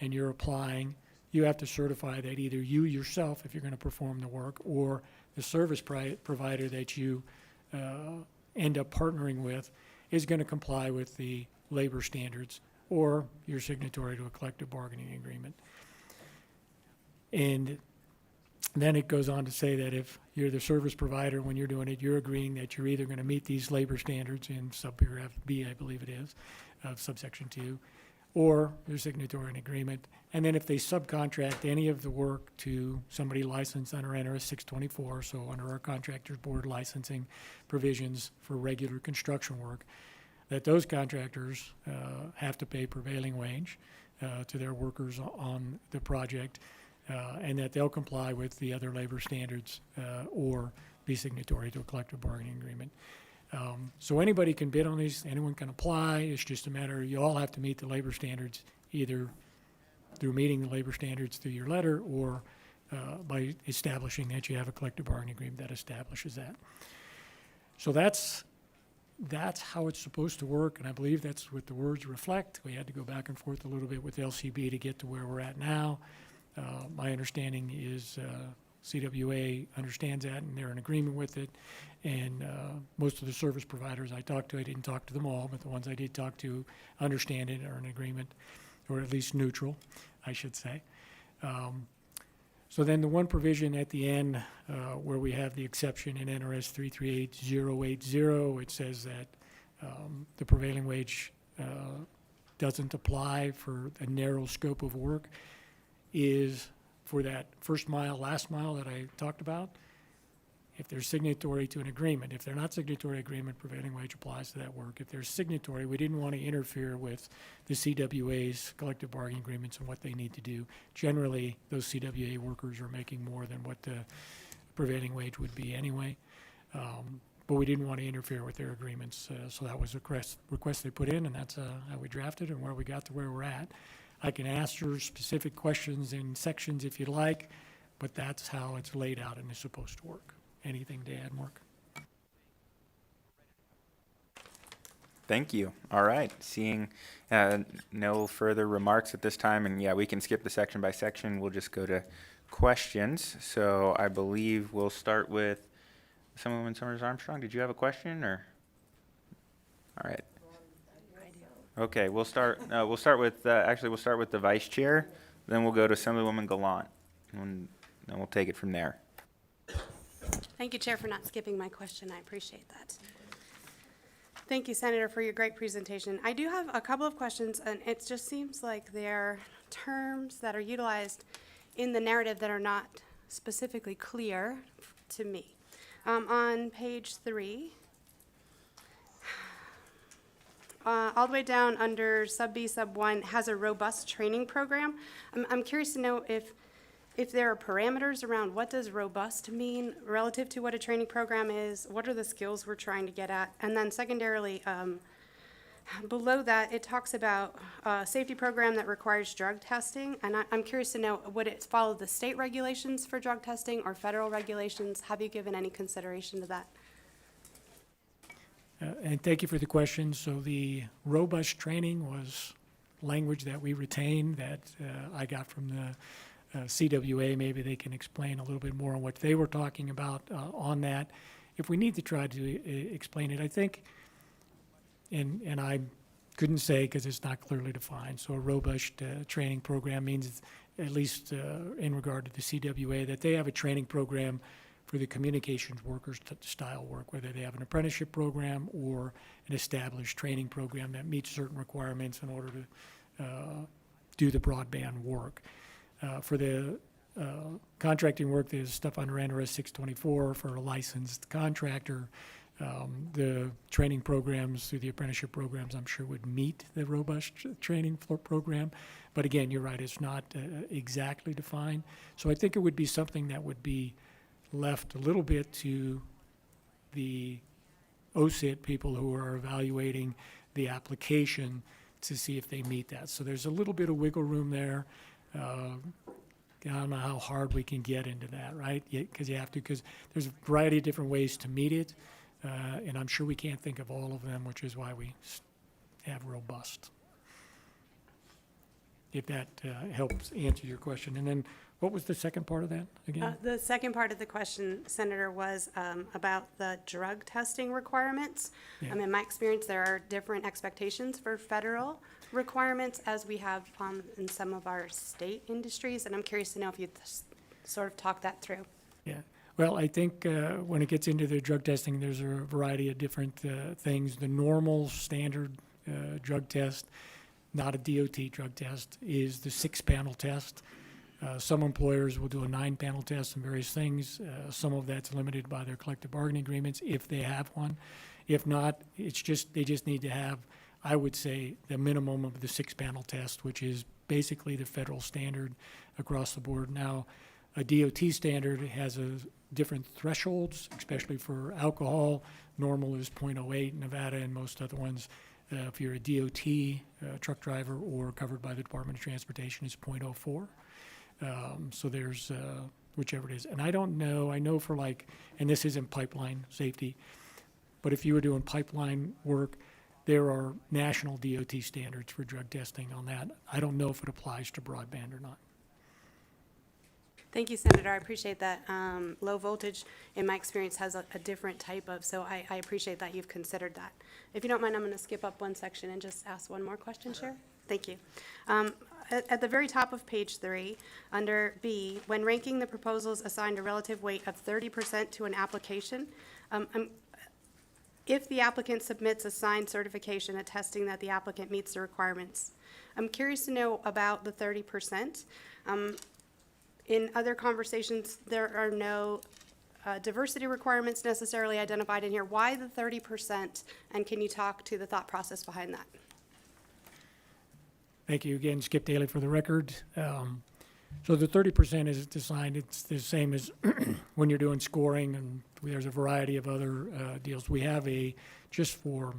and you're applying, you have to certify that either you yourself, if you're going to perform the work, or the service provider that you end up partnering with is going to comply with the labor standards, or you're signatory to a collective bargaining agreement. And then it goes on to say that if you're the service provider, when you're doing it, you're agreeing that you're either going to meet these labor standards in subparagraph B, I believe it is, of subsection 2, or you're signatory to an agreement. And then if they subcontract any of the work to somebody licensed under NRS 624, so under our Contractors Board licensing provisions for regular construction work, that those contractors have to pay prevailing wage to their workers on the project, and that they'll comply with the other labor standards or be signatory to a collective bargaining agreement. So anybody can bid on these, anyone can apply. It's just a matter, you all have to meet the labor standards, either through meeting the labor standards through your letter or by establishing that you have a collective bargaining agreement that establishes that. So that's how it's supposed to work, and I believe that's what the words reflect. We had to go back and forth a little bit with LCB to get to where we're at now. My understanding is CWA understands that and they're in agreement with it. And most of the service providers I talked to, I didn't talk to them all, but the ones I did talk to understand it, are in agreement, or at least neutral, I should say. So then the one provision at the end where we have the exception in NRS 338080, it says that the prevailing wage doesn't apply for a narrow scope of work, is for that first mile, last mile that I talked about, if they're signatory to an agreement. If they're not signatory to agreement, prevailing wage applies to that work. If they're signatory, we didn't want to interfere with the CWA's collective bargaining agreements and what they need to do. Generally, those CWA workers are making more than what the prevailing wage would be anyway. But we didn't want to interfere with their agreements. So that was a request they put in, and that's how we drafted and where we got to where we're at. I can answer specific questions in sections if you'd like, but that's how it's laid out and is supposed to work. Anything to add, Mark? Thank you. All right. Seeing no further remarks at this time, and yeah, we can skip the section by section. We'll just go to questions. So I believe we'll start with Assemblywoman Summers Armstrong. Did you have a question, or? All right. Okay, we'll start with the vice chair, then we'll go to Assemblywoman Gallant, and then we'll take it from there. Thank you, Chair, for not skipping my question. I appreciate that. Thank you, Senator, for your great presentation. I do have a couple of questions, and it just seems like they're terms that are utilized in the narrative that are not specifically clear to me. On page 3, all the way down under sub B, sub 1, has a robust training program. I'm curious to know if there are parameters around what does robust mean relative to what a training program is, what are the skills we're trying to get at, and then secondarily, below that, it talks about a safety program that requires drug testing, and I'm curious to know, would it follow the state regulations for drug testing or federal regulations? Have you given any consideration to that? And thank you for the question. So the robust training was language that we retained that I got from the CWA. Maybe they can explain a little bit more on what they were talking about on that. If we need to try to explain it, I think, and I couldn't say because it's not clearly defined. So a robust training program means, at least in regard to the CWA, that they have a training program for the communications workers style work, whether they have an apprenticeship program or an established training program that meets certain requirements in order do the broadband work. For the contracting work, there's stuff under NRS 624 for a licensed contractor. The training programs through the apprenticeship programs, I'm sure, would meet the robust training program. But again, you're right, it's not exactly defined. So I think it would be something that would be left a little bit to the OSIT people who are evaluating the application to see if they meet that. So there's a little bit of wiggle room there. I don't know how hard we can get into that, right? Because you have to, because there's a variety of different ways to meet it. And I'm sure we can't think of all of them, which is why we have robust. If that helps answer your question. And then what was the second part of that again? The second part of the question, Senator, was about the drug testing requirements. Yeah. In my experience, there are different expectations for federal requirements as we have in some of our state industries, and I'm curious to know if you sort of talk that through. Yeah. Well, I think when it gets into the drug testing, there's a variety of different things. The normal standard drug test, not a DOT drug test, is the 6-panel test. Some employers will do a 9-panel test and various things. Some of that's limited by their collective bargaining agreements if they have one. If not, it's just they just need to have, I would say, the minimum of the 6-panel test, which is basically the federal standard across the board. Now, a DOT standard has different thresholds, especially for alcohol. Normal is 0.08 in Nevada, and most other ones, if you're a DOT truck driver or covered by the Department of Transportation, is 0.04. So there's whichever it is. And I don't know, I know for like, and this isn't pipeline safety, but if you were doing pipeline work, there are national DOT standards for drug testing on that. I don't know if it applies to broadband or not. Thank you, Senator. I appreciate that. Low voltage, in my experience, has a different type of, so I appreciate that you've considered that. If you don't mind, I'm going to skip up one section and just ask one more question, Chair. Thank you. At the very top of page 3, under B, when ranking the proposals assigned a relative weight of 30% to an application, if the applicant submits a signed certification attesting that the applicant meets the requirements, I'm curious to know about the 30%. In other conversations, there are no diversity requirements necessarily identified in here. Why the 30%? And can you talk to the thought process behind that? Thank you again, Skip Daly, for the record. So the 30% is designed, it's the same as when you're doing scoring, and there's a variety of other deals. We have just for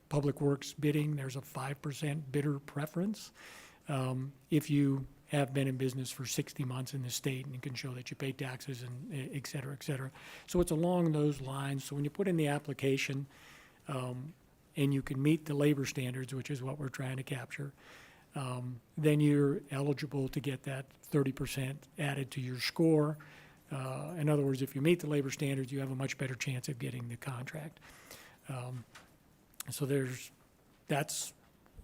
public works bidding, there's a 5% bidder preference. If you have been in business for 60 months in the state and you can show that you pay taxes and et cetera, et cetera. So it's along those lines. So when you put in the application, and you can meet the labor standards, which is what we're trying to capture, then you're eligible to get that 30% added to your score. In other words, if you meet the labor standards, you have a much better chance of getting the contract. So that's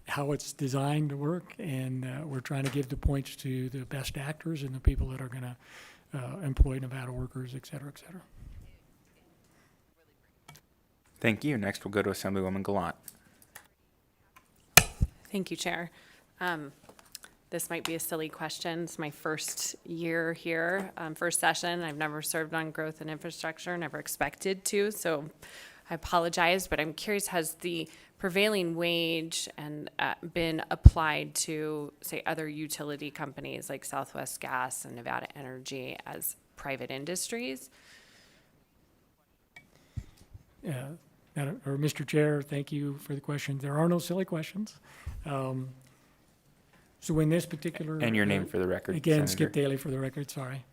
how it's designed to work, and we're trying to give the points to the best actors and the people that are going to employ Nevada workers, et cetera, et cetera. Thank you. Next, we'll go to Assemblywoman Gallant. Thank you, Chair. This might be a silly question. It's my first year here, first session. I've never served on growth and infrastructure, never expected to, so I apologize, but I'm curious, has the prevailing wage and been applied to, say, other utility companies like Southwest Gas and Nevada Energy as private industries? Mr. Chair, thank you for the question. There are no silly questions. So in this particular... And your name for the record, Again, Senator. Skip Daly for the record, sorry.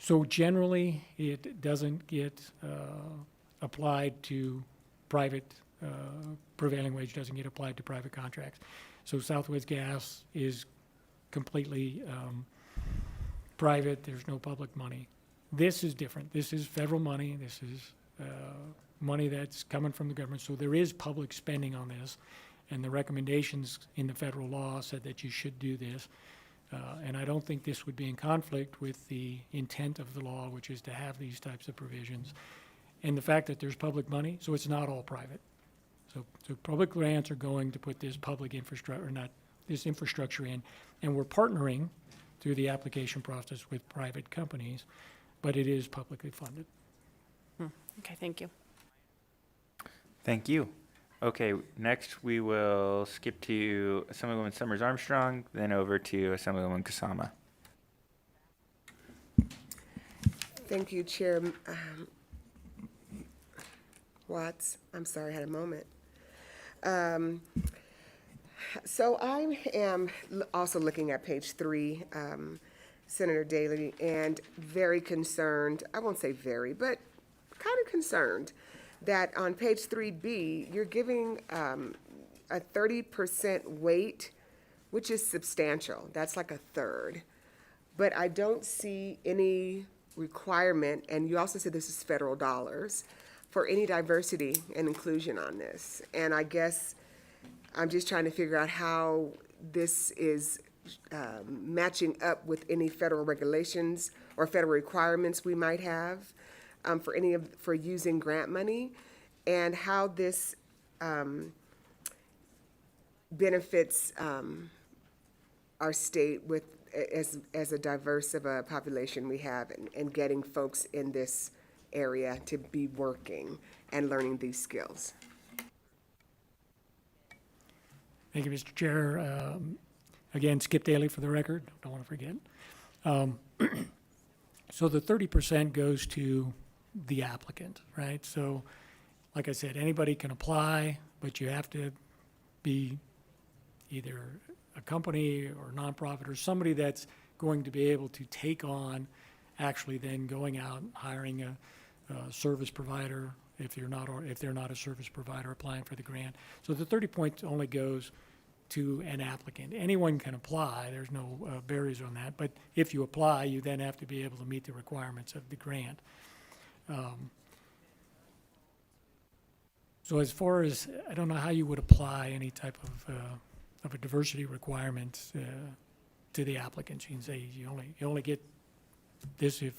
So generally, it doesn't get applied to private, prevailing wage doesn't get applied to private contracts. So Southwest Gas is completely private. There's no public money. This is different. This is federal money. This is money that's coming from the government. So there is public spending on this. And the recommendations in the federal law said that you should do this. And I don't think this would be in conflict with the intent of the law, which is to have these types of provisions. And the fact that there's public money, so it's not all private. So public grants are going to put this public infrastructure, or not this infrastructure in. And we're partnering through the application process with private companies, but it is publicly funded. Okay, thank you. Thank you. Okay, next we will skip to Assemblywoman Summers Armstrong, then over to Assemblywoman Kasama. Thank you, Chair Watts. I'm sorry, I had a moment. So I am also looking at page 3, Senator Daley, and very concerned, I won't say very, but kind of concerned that on page 3B, you're giving a 30% weight, which is substantial. That's like a third. But I don't see any requirement, and you also said this is federal dollars, for any diversity and inclusion on this. And I guess I'm just trying to figure out how this is matching up with any federal regulations or federal requirements we might have for using grant money, and how this benefits our state with as a diverse of a population we have, and getting folks in this area to be working and learning these skills. Thank you, Mr. Chair. Again, Skip Daly for the record, don't want to forget. So the 30% goes to the applicant, right? So, like I said, anybody can apply, but you have to be either a company or nonprofit or somebody that's going to be able to take on actually then going out and hiring a service provider if they're not a service provider applying for the grant. So the 30 points only goes to an applicant. Anyone can apply, there's no barriers on that, but if you apply, you then have to be able to meet the requirements of the grant. So as far as, I don't know how you would apply any type of a diversity requirement to the applicants. You can say you only get this if,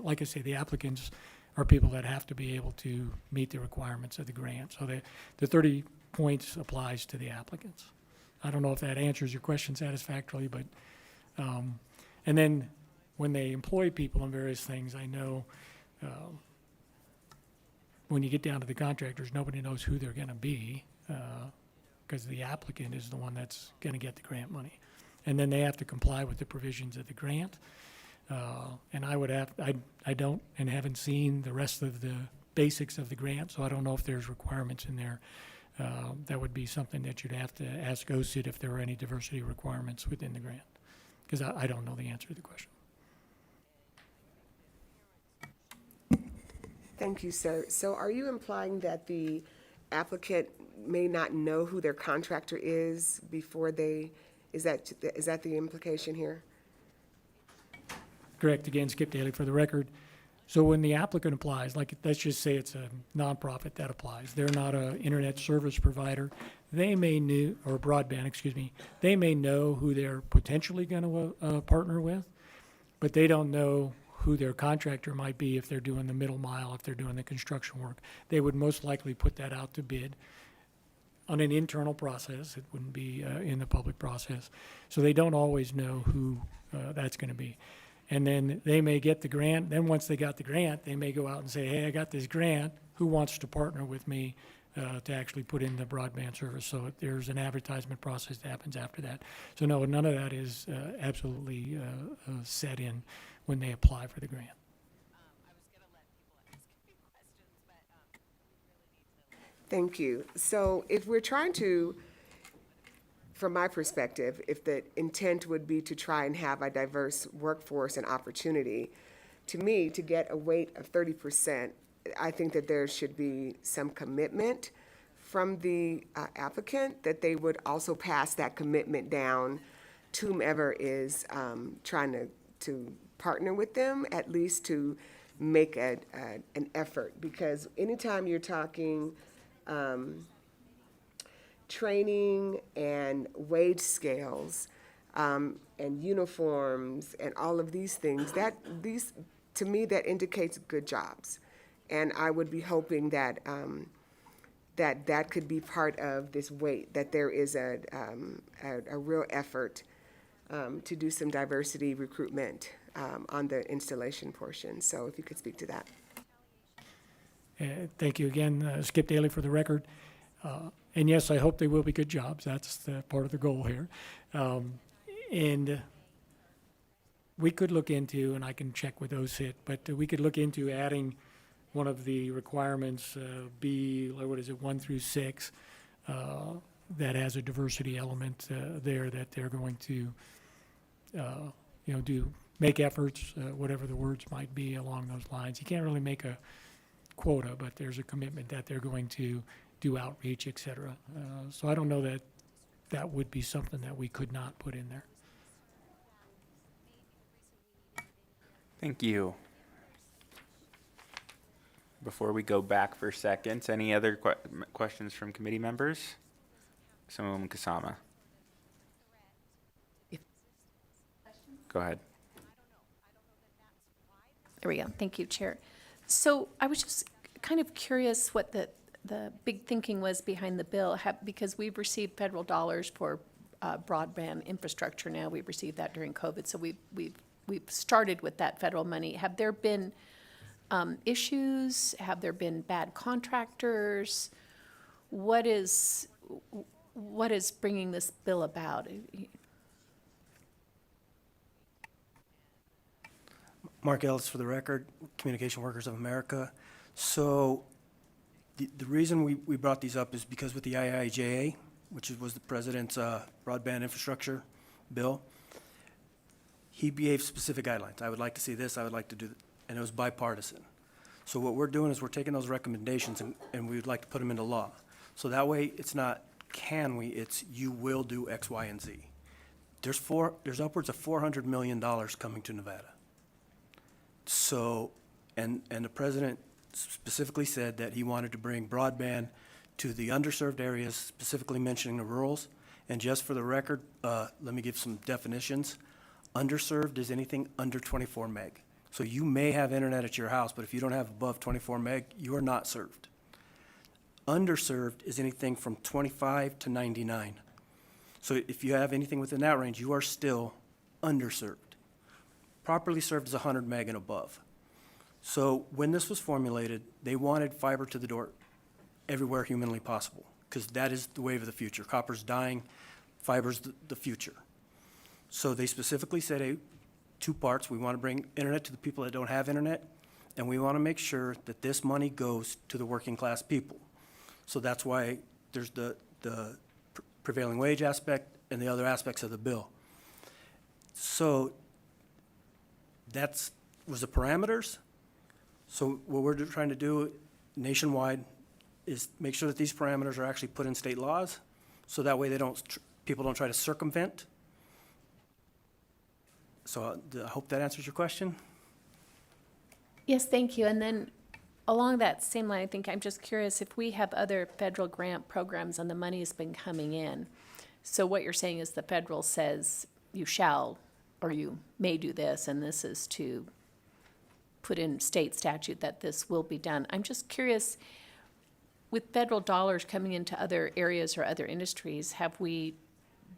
like I say, the applicants are people that have to be able to meet the requirements of the grant. So the 30 points applies to the applicants. I don't know if that answers your question satisfactorily, but, and then when they employ people on various things, I know when you get down to the contractors, nobody knows who they're gonna be, because the applicant is the one that's gonna get the grant money. And then they have to comply with the provisions of the grant. And I don't and haven't seen the rest of the basics of the grant, so I don't know if there's requirements in there. That would be something that you'd have to ask OSID if there are any diversity requirements within the grant, because I don't know the answer to the question. Thank you, sir. So are you implying that the applicant may not know who their contractor is before they, is that the implication here? Correct. Again, Skip Daly for the record. So when the applicant applies, like let's just say it's a nonprofit that applies, they're not an internet service provider, they may know, or broadband, excuse me, they may know who they're potentially going to partner with, but they don't know who their contractor might be if they're doing the middle mile, if they're doing the construction work. They would most likely put that out to bid on an internal process. It wouldn't be in the public process. So they don't always know who that's going to be. And then they may get the grant. Then once they got the grant, they may go out and say, hey, I got this grant. Who wants to partner with me to actually put in the broadband service? So there's an advertisement process that happens after that. So no, none of that is absolutely set in when they apply for the grant. Thank you. So if we're trying to, from my perspective, if the intent would be to try and have a diverse workforce and opportunity, to me, to get a weight of 30%, I think that there should be some commitment from the applicant that they would also pass that commitment down to whomever is trying to partner with them, at least to make an effort. Because anytime you're talking training and wage scales and uniforms and all of these things, to me, that indicates good jobs. And I would be hoping that that that could be part of this weight, that there is a real effort to do some diversity recruitment on the installation portion. So if you could speak to that. Thank you again, Skip Daly for the record. And yes, I hope they will be good jobs. That's the part of the goal here. And we could look into, and I can check with OSIT, but we could look into adding one of the requirements, what is it, 1 through 6, that has a diversity element there that they're going to, make efforts, whatever the words might be along those lines. You can't really make a quota, but there's a commitment that they're going to do outreach, et cetera. So I don't know that that would be something that we could not put in there. Thank you. Before we go back for seconds, any other questions from committee members? Councilwoman Kasama. Go ahead. There we go. Thank you, Chair. So I was just kind of curious what the big thinking was behind the bill, because we've received federal dollars for broadband infrastructure now. We've received that during COVID, so we've started with that federal money. Have there been issues? Have there been bad contractors? What is bringing this bill about? Mark Ellis for the record, Communication Workers of America. So the reason we brought these up is because with the IIJA, which was the president's broadband infrastructure bill, he gave specific guidelines. I would like to see this, I would like to do that, and it was bipartisan. So what we're doing is we're taking those recommendations and we would like to put them into law. So that way it's not can we, it's you will do X, Y, and Z. There's upwards of $400 million coming to Nevada. So, and the president specifically said that he wanted to bring broadband to the underserved areas, specifically mentioning the rurals. And just for the record, let me give some definitions. Underserved is anything under 24 meg. So you may have internet at your house, but if you don't have above 24 meg, you are not served. Underserved is anything from 25 to 99. So if you have anything within that range, you are still underserved. Properly served is 100 meg and above. So when this was formulated, they wanted fiber to the door everywhere humanly possible, because that is the wave of the future. Copper's dying, fiber's the future. So they specifically said, hey, 2 parts. We want to bring internet to the people that don't have internet, and we want to make sure that this money goes to the working class people. So that's why there's the prevailing wage aspect and the other aspects of the bill. So was the parameters. So what we're trying to do nationwide is make sure that these parameters are actually put in state laws, so that way people don't try to circumvent. So I hope that answers your question. Yes, thank you. And then along that same line, I think I'm just curious if we have other federal grant programs and the money has been coming in. So what you're saying is the federal says you shall or you may do this, and this is to put in state statute that this will be done. I'm just curious, with federal dollars coming into other areas or other industries, have we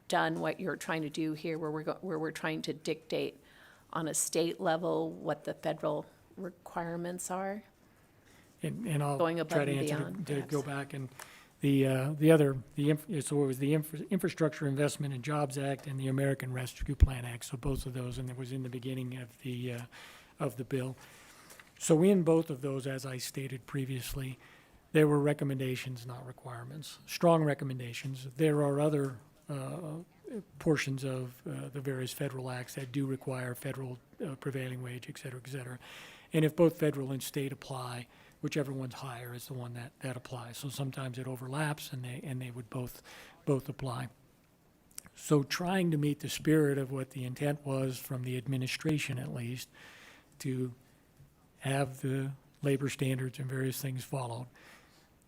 done what you're trying to do here, where we're trying to dictate on a state level what the federal requirements are? And I'll Going above try to and answer beyond, to perhaps. go back and so it was the Infrastructure Investment and Jobs Act and the American Rescue Plan Act. So both of those, and it was in the beginning of the bill. So in both of those, as I stated previously, there were recommendations, not requirements, strong recommendations. There are other portions of the various federal acts that do require federal prevailing wage, et cetera, et cetera. And if both federal and state apply, whichever one's higher is the one that applies. So sometimes it overlaps, and they would both apply. So trying to meet the spirit of what the intent was from the administration, at least, to have the labor standards and various things followed.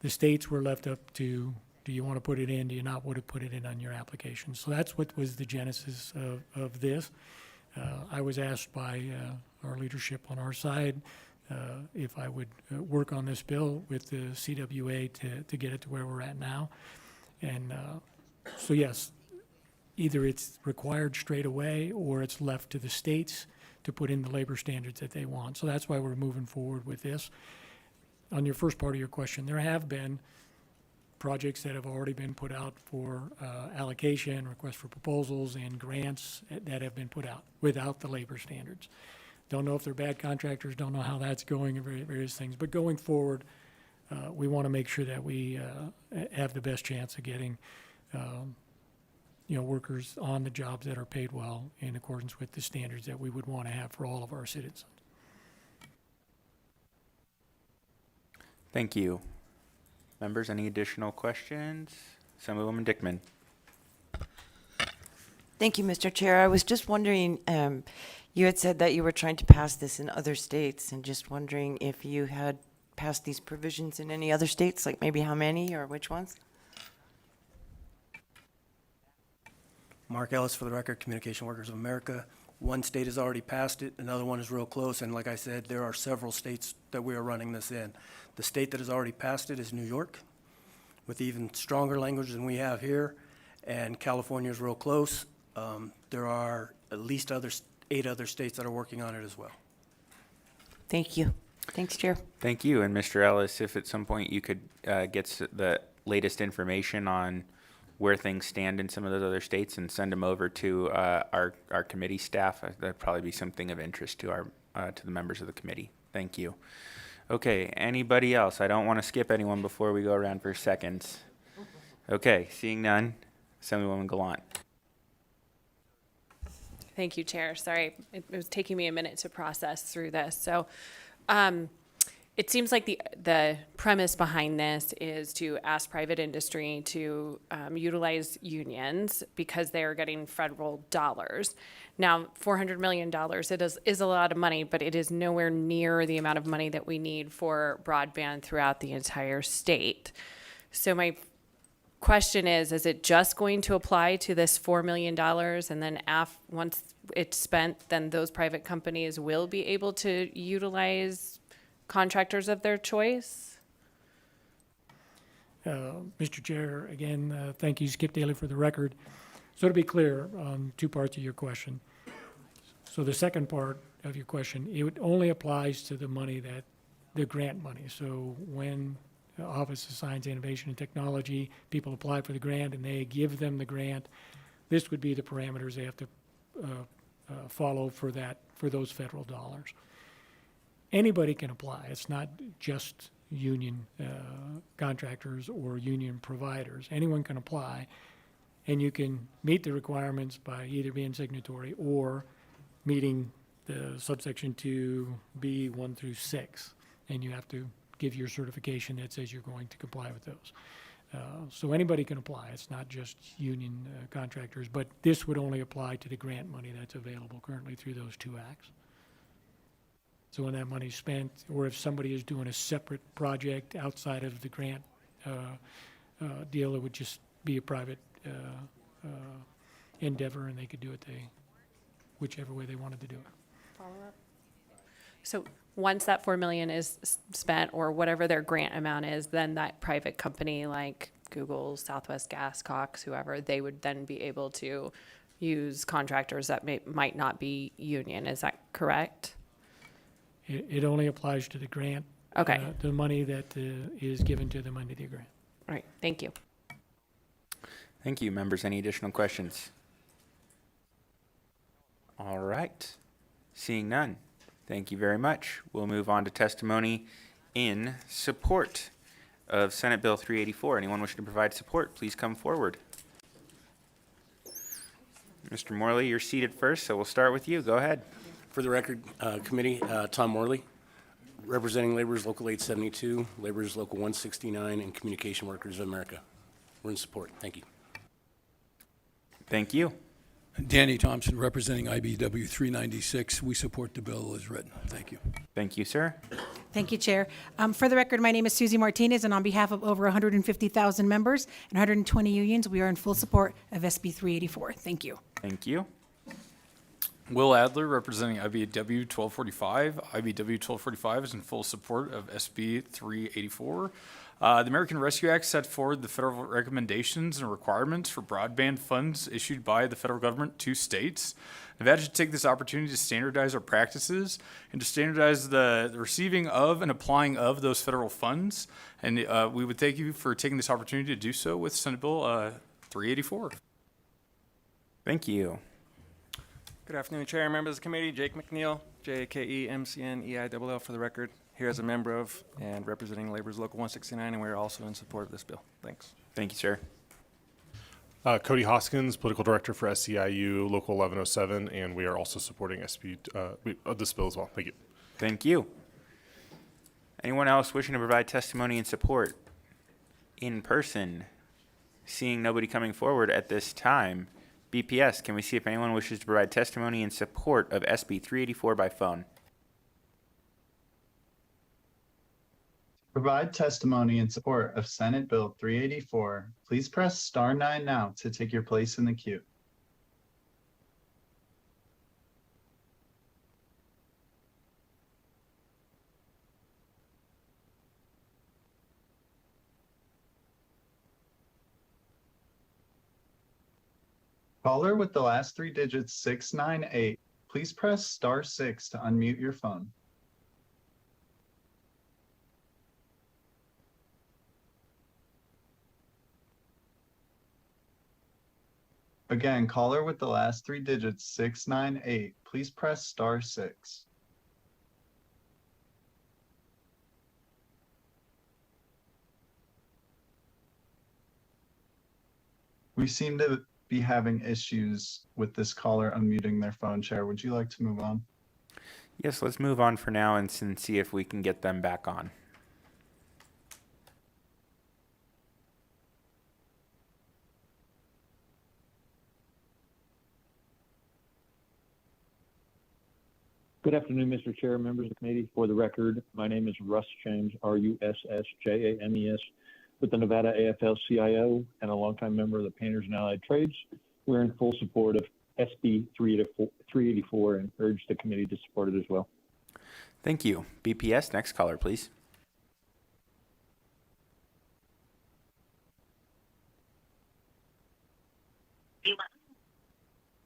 The states were left up to, do you want to put it in, do you not want to put it in on your application? So that's what was the genesis of this. I was asked by our leadership on our side, if I would work on this bill with the CWA to get it to where we're at now. And so yes, either it's required straight away or it's left to the states to put in the labor standards that they want. So that's why we're moving forward with this. On your first part of your question, there have been projects that have already been put out for allocation, requests for proposals, and grants that have been put out without the labor standards. Don't know if they're bad contractors, don't know how that's going, and various things. But going forward, we want to make sure that we have the best chance of getting workers on the jobs that are paid well in accordance with the standards that we would want to have for all of our citizens. Thank you. Members, any additional questions? Assemblywoman Dickman. Thank you, Mr. Chair. I was just wondering, you had said that you were trying to pass this in other states, and just wondering if you had passed these provisions in any other states, like maybe how many or which ones? Mark Ellis, for the record, Communication Workers of America. One state has already passed it, another one is real close, and like I said, there are several states that we are running this in. The state that has already passed it is New York, with even stronger language than we have here, and California is real close. There are at least 8 other states that are working on it as well. Thank you. Thanks, Chair. Thank you. And Mr. Ellis, if at some point you could get the latest information on where things stand in some of those other states and send them over to our committee staff, that'd probably be something of interest to the members of the committee. Thank you. Okay, anybody else? I don't want to skip anyone before we go around for seconds. Okay, seeing none, Assemblywoman Gallant. Thank you, Chair. Sorry, it was taking me a minute to process through this. So it seems like the premise behind this is to ask private industry to utilize unions because they are getting federal dollars. Now, $400 million, it is a lot of money, but it is nowhere near the amount of money that we need for broadband throughout the entire state. So my question is it just going to apply to this $4 million, and then once it's spent, then those private companies will be able to utilize contractors of their choice? Mr. Chair, again, thank you, Skip Daly, for the record. So to be clear, 2 parts of your question. So the second part of your question, it only applies to the money the grant money. So when the Office of Science, Innovation, and Technology, people apply for the grant and they give them the grant, this would be the parameters they have to follow for those federal dollars. Anybody can apply. It's not just union contractors or union providers. Anyone can apply, and you can meet the requirements by either being signatory or meeting the subsection 2B 1 through 6, and you have to give your certification that says you're going to comply with those. So anybody can apply. It's not just union contractors, but this would only apply to the grant money that's available currently through those 2 acts. So when that money's spent, or if somebody is doing a separate project outside of the grant deal, it would just be a private endeavor, and they could do it whichever way they wanted to do it. Follow up. So once that $4 million is spent, or whatever their grant amount is, then that private company like Google, Southwest Gas, Cox, whoever, they would then be able to use contractors that might not be union. Is that correct? It only applies to the grant. Okay. The money that is given to them under the grant. All right. Thank you. Thank you, members. Any additional questions? All right. Seeing none, thank you very much. We'll move on to testimony in support of Senate Bill 384. Anyone wishing to provide support, please come forward. Mr. Morley, you're seated first, so we'll start with you. Go ahead. For the record, committee, Tom Morley, representing Laborers Local 872, Laborers Local 169, and Communication Workers of America. We're in support. Thank you. Thank you. Danny Thompson, representing IBW 396. We support the bill as written. Thank you. Thank you, sir. Thank you, Chair. For the record, my name is Susie Martinez, and on behalf of over 150,000 members and 120 unions, we are in full support of SB 384. Thank you. Thank you. Will Adler, representing IBW 1245. IBW 1245 is in full support of SB 384. The American Rescue Act set forward the federal recommendations and requirements for broadband funds issued by the federal government to states. Nevada should take this opportunity to standardize our practices and to standardize the receiving of and applying of those federal funds. And we would thank you for taking this opportunity to do so with Senate Bill 384. Thank you. Good afternoon, Chair and members of the committee. Jake McNeil, JKEMCNEILL for the record, here as a member of and representing Labor's Local 169, and we're also in support of this bill. Thanks. Thank you, sir. Cody Hoskins, Political Director for SCIU Local 1107, and we are also supporting this bill as well. Thank you. Thank you. Anyone else wishing to provide testimony in support in person? Seeing nobody coming forward at this time, BPS, can we see if anyone wishes to provide testimony in support of SB 384 by phone? Provide testimony in support of Senate Bill 384. Please press star 9 now to take your place in the queue. Caller with the last 3 digits 698, please press star 6 to unmute your phone. Again, caller with the last 3 digits 698, please press star 6. We seem to be having issues with this caller unmuting their phone. Chair, would you like to move on? Yes, let's move on for now and see if we can get them back on. Good afternoon, Mr. Chair, members of the committee. For the record, my name is Russ James, RUSSJAMES, with the Nevada AFL-CIO and a longtime member of the Painters and Allied Trades. We're in full support of SB 384 and urge the committee to support it as well. Thank you. BPS, next caller, please.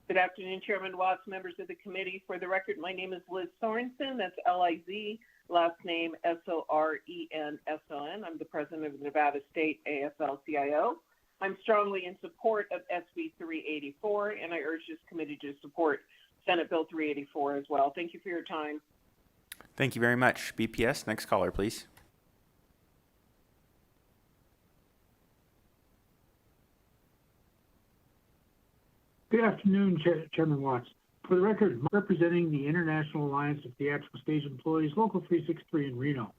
Good afternoon, Chairman Watts, members of the committee. For the record, my name is Liz Sorensen. That's L-I-Z, last name S-O-R-E-N-S-O-N. I'm the president of the Nevada State AFL-CIO. I'm strongly in support of SB 384, and I urge this committee to support Senate Bill 384 as well. Thank you for your time. Thank you very much. BPS, next caller, please. Good afternoon, Chairman Watts. For the record, representing the International Alliance of Theatrical Stage Employees, Local 363 in Reno.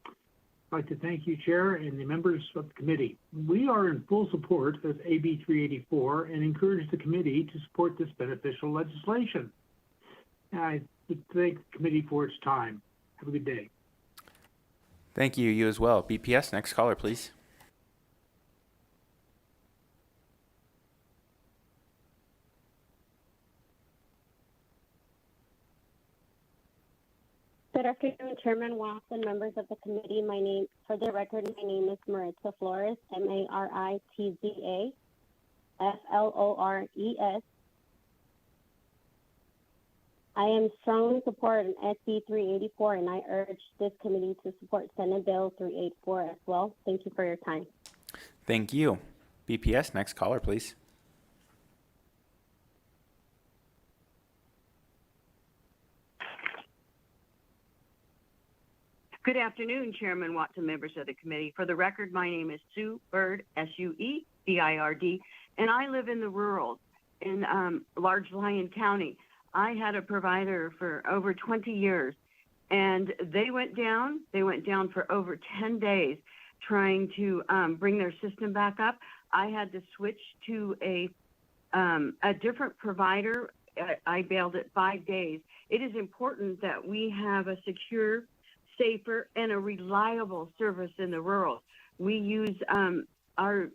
I'd like to thank you, Chair, and the members of the committee. We are in full support of AB 384 and encourage the committee to support this beneficial legislation. I thank the committee for its time. Have a good day. Thank you. You as well. BPS, next caller, please. Good afternoon, Chairman Watts and members of the committee. For the record, my name is Maritza Flores, M-A-R-I-T-Z-A, F-L-O-R-E-S. I am strongly supporting SB 384, and I urge this committee to support Senate Bill 384 as well. Thank you for your time. Thank you. BPS, next caller, please. Good afternoon, Chairman Watts and members of the committee. For the record, my name is Sue Bird, S-U-E-B-I-R-D, and I live in the rural in Large Lyon County. I had a provider for over 20 years, and they went down for over 10 days trying to bring their system back up. I had to switch to a different provider. I bailed it 5 days. It is important that we have a secure, safer, and a reliable service in the rural. We use our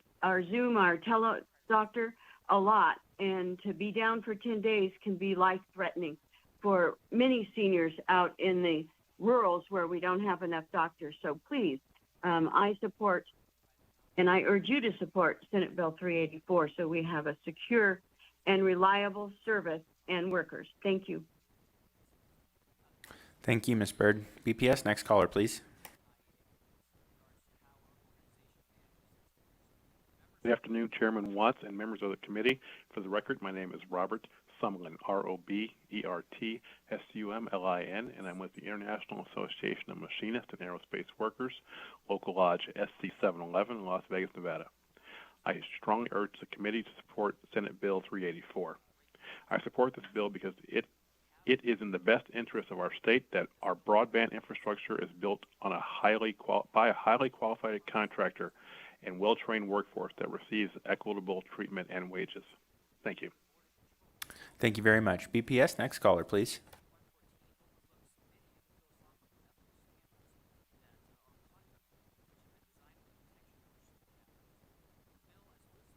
Zoom, our tele doctor a lot, and to be down for 10 days can be life-threatening for many seniors out in the rurals where we don't have enough doctors. So please, I support, and I urge you to support Senate Bill 384 so we have a secure and reliable service and workers. Thank you. Thank you, Ms. Byrd. BPS, next caller, please. Good afternoon, Chairman Watts and members of the committee. For the record, my name is Robert Sumlin, ROBERTSUMLIN, and I'm with the International Association of Machinists and Aerospace Workers, Local Lodge SC 711 in Las Vegas, Nevada. I strongly urge the committee to support Senate Bill 384. I support this bill because it is in the best interest of our state that our broadband infrastructure is built on by a highly qualified contractor and well-trained workforce that receives equitable treatment and wages. Thank you. Thank you very much. BPS, next caller, please.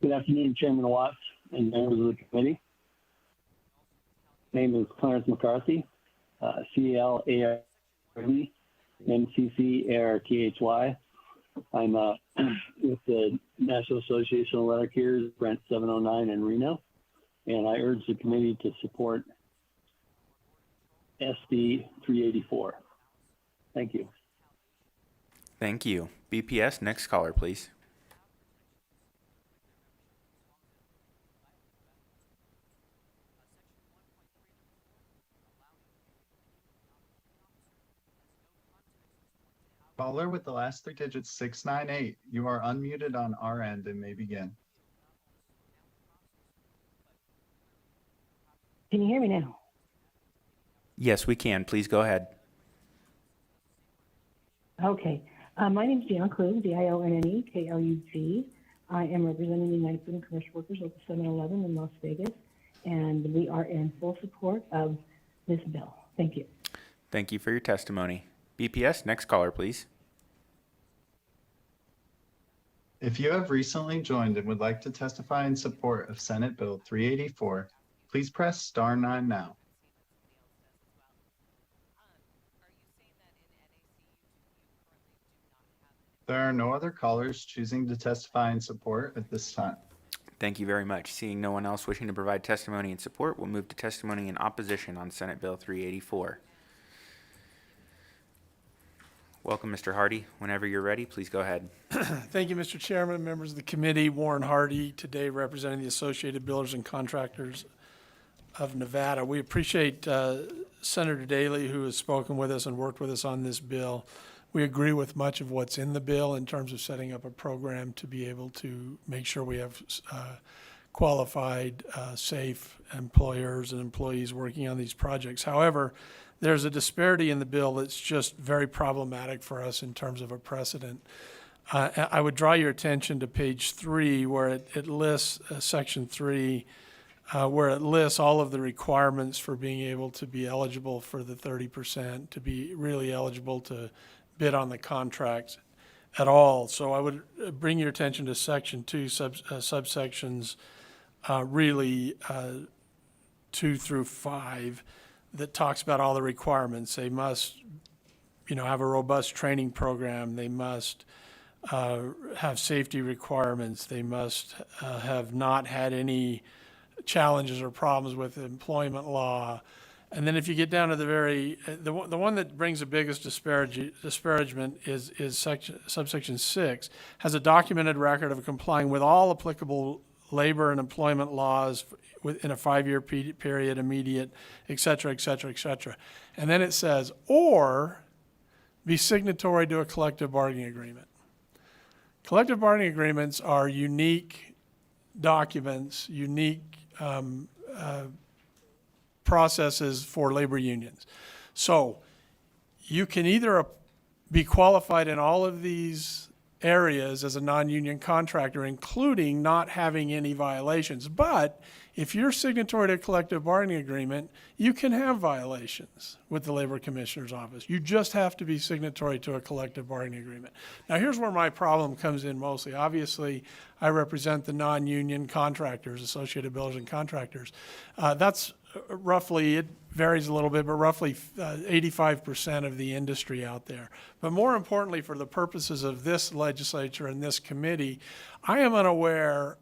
Good afternoon, Chairman Watts and members of the committee. My name is Clarence McCarthy, C-L-A-R-D, M-C-C-A-R-T-H-Y. I'm with the National Association of Letter Carriers, Brent 709 in Reno, and I urge the committee to support SB 384. Thank you. Thank you. BPS, next caller, please. Caller with the last three digits 698, you are unmuted on our end and may begin. Can you hear me now? Yes, we can. Please go ahead. Okay. My name is Dion Klug, D-I-O-N-N-E-K-L-U-G. I am representing the United Food and Commercial Workers Local 711 in Las Vegas, and we are in full support of this bill. Thank you. Thank you for your testimony. BPS, next caller, please. If you have recently joined and would like to testify in support of Senate Bill 384, please press star 9 now. There are no other callers choosing to testify in support at this time. Thank you very much. Seeing no one else wishing to provide testimony in support, we'll move to testimony in opposition on Senate Bill 384. Welcome, Mr. Hardy. Whenever you're ready, please go ahead. Thank you, Mr. Chairman, members of the committee. Warren Hardy, today representing the Associated Builders and Contractors of Nevada. We appreciate Senator Daley, who has spoken with us and worked with us on this bill. We agree with much of what's in the bill in terms of setting up a program to be able to make sure we have qualified, safe employers and employees working on these projects. However, there's a disparity in the bill that's just very problematic for us in terms of a precedent. I would draw your attention to page 3, where it lists, section 3, where it lists all of the requirements for being able to be eligible for the 30%, to be really eligible to bid on the contract at all. So I would bring your attention to section 2, subsections 2 through 5, that talks about all the requirements. They must, have a robust training program. They must have safety requirements. They must have not had any challenges or problems with employment law. And then if you get down to the one that brings the biggest disparagement is subsection 6, has a documented record of complying with all applicable labor and employment laws within a 5-year period, immediate, et cetera, et cetera, et cetera. And then it says, or be signatory to a collective bargaining agreement. Collective bargaining agreements are unique documents, unique processes for labor unions. So you can either be qualified in all of these areas as a non-union contractor, including not having any violations. But if you're signatory to a collective bargaining agreement, you can have violations with the Labor Commissioner's Office. You just have to be signatory to a collective bargaining agreement. Now, here's where my problem comes in mostly. Obviously, I represent the non-union contractors, Associated Builders and Contractors. That's roughly, it varies a little bit, but roughly 85% of the industry out there. But more importantly, for the purposes of this legislature and this committee, I am unaware,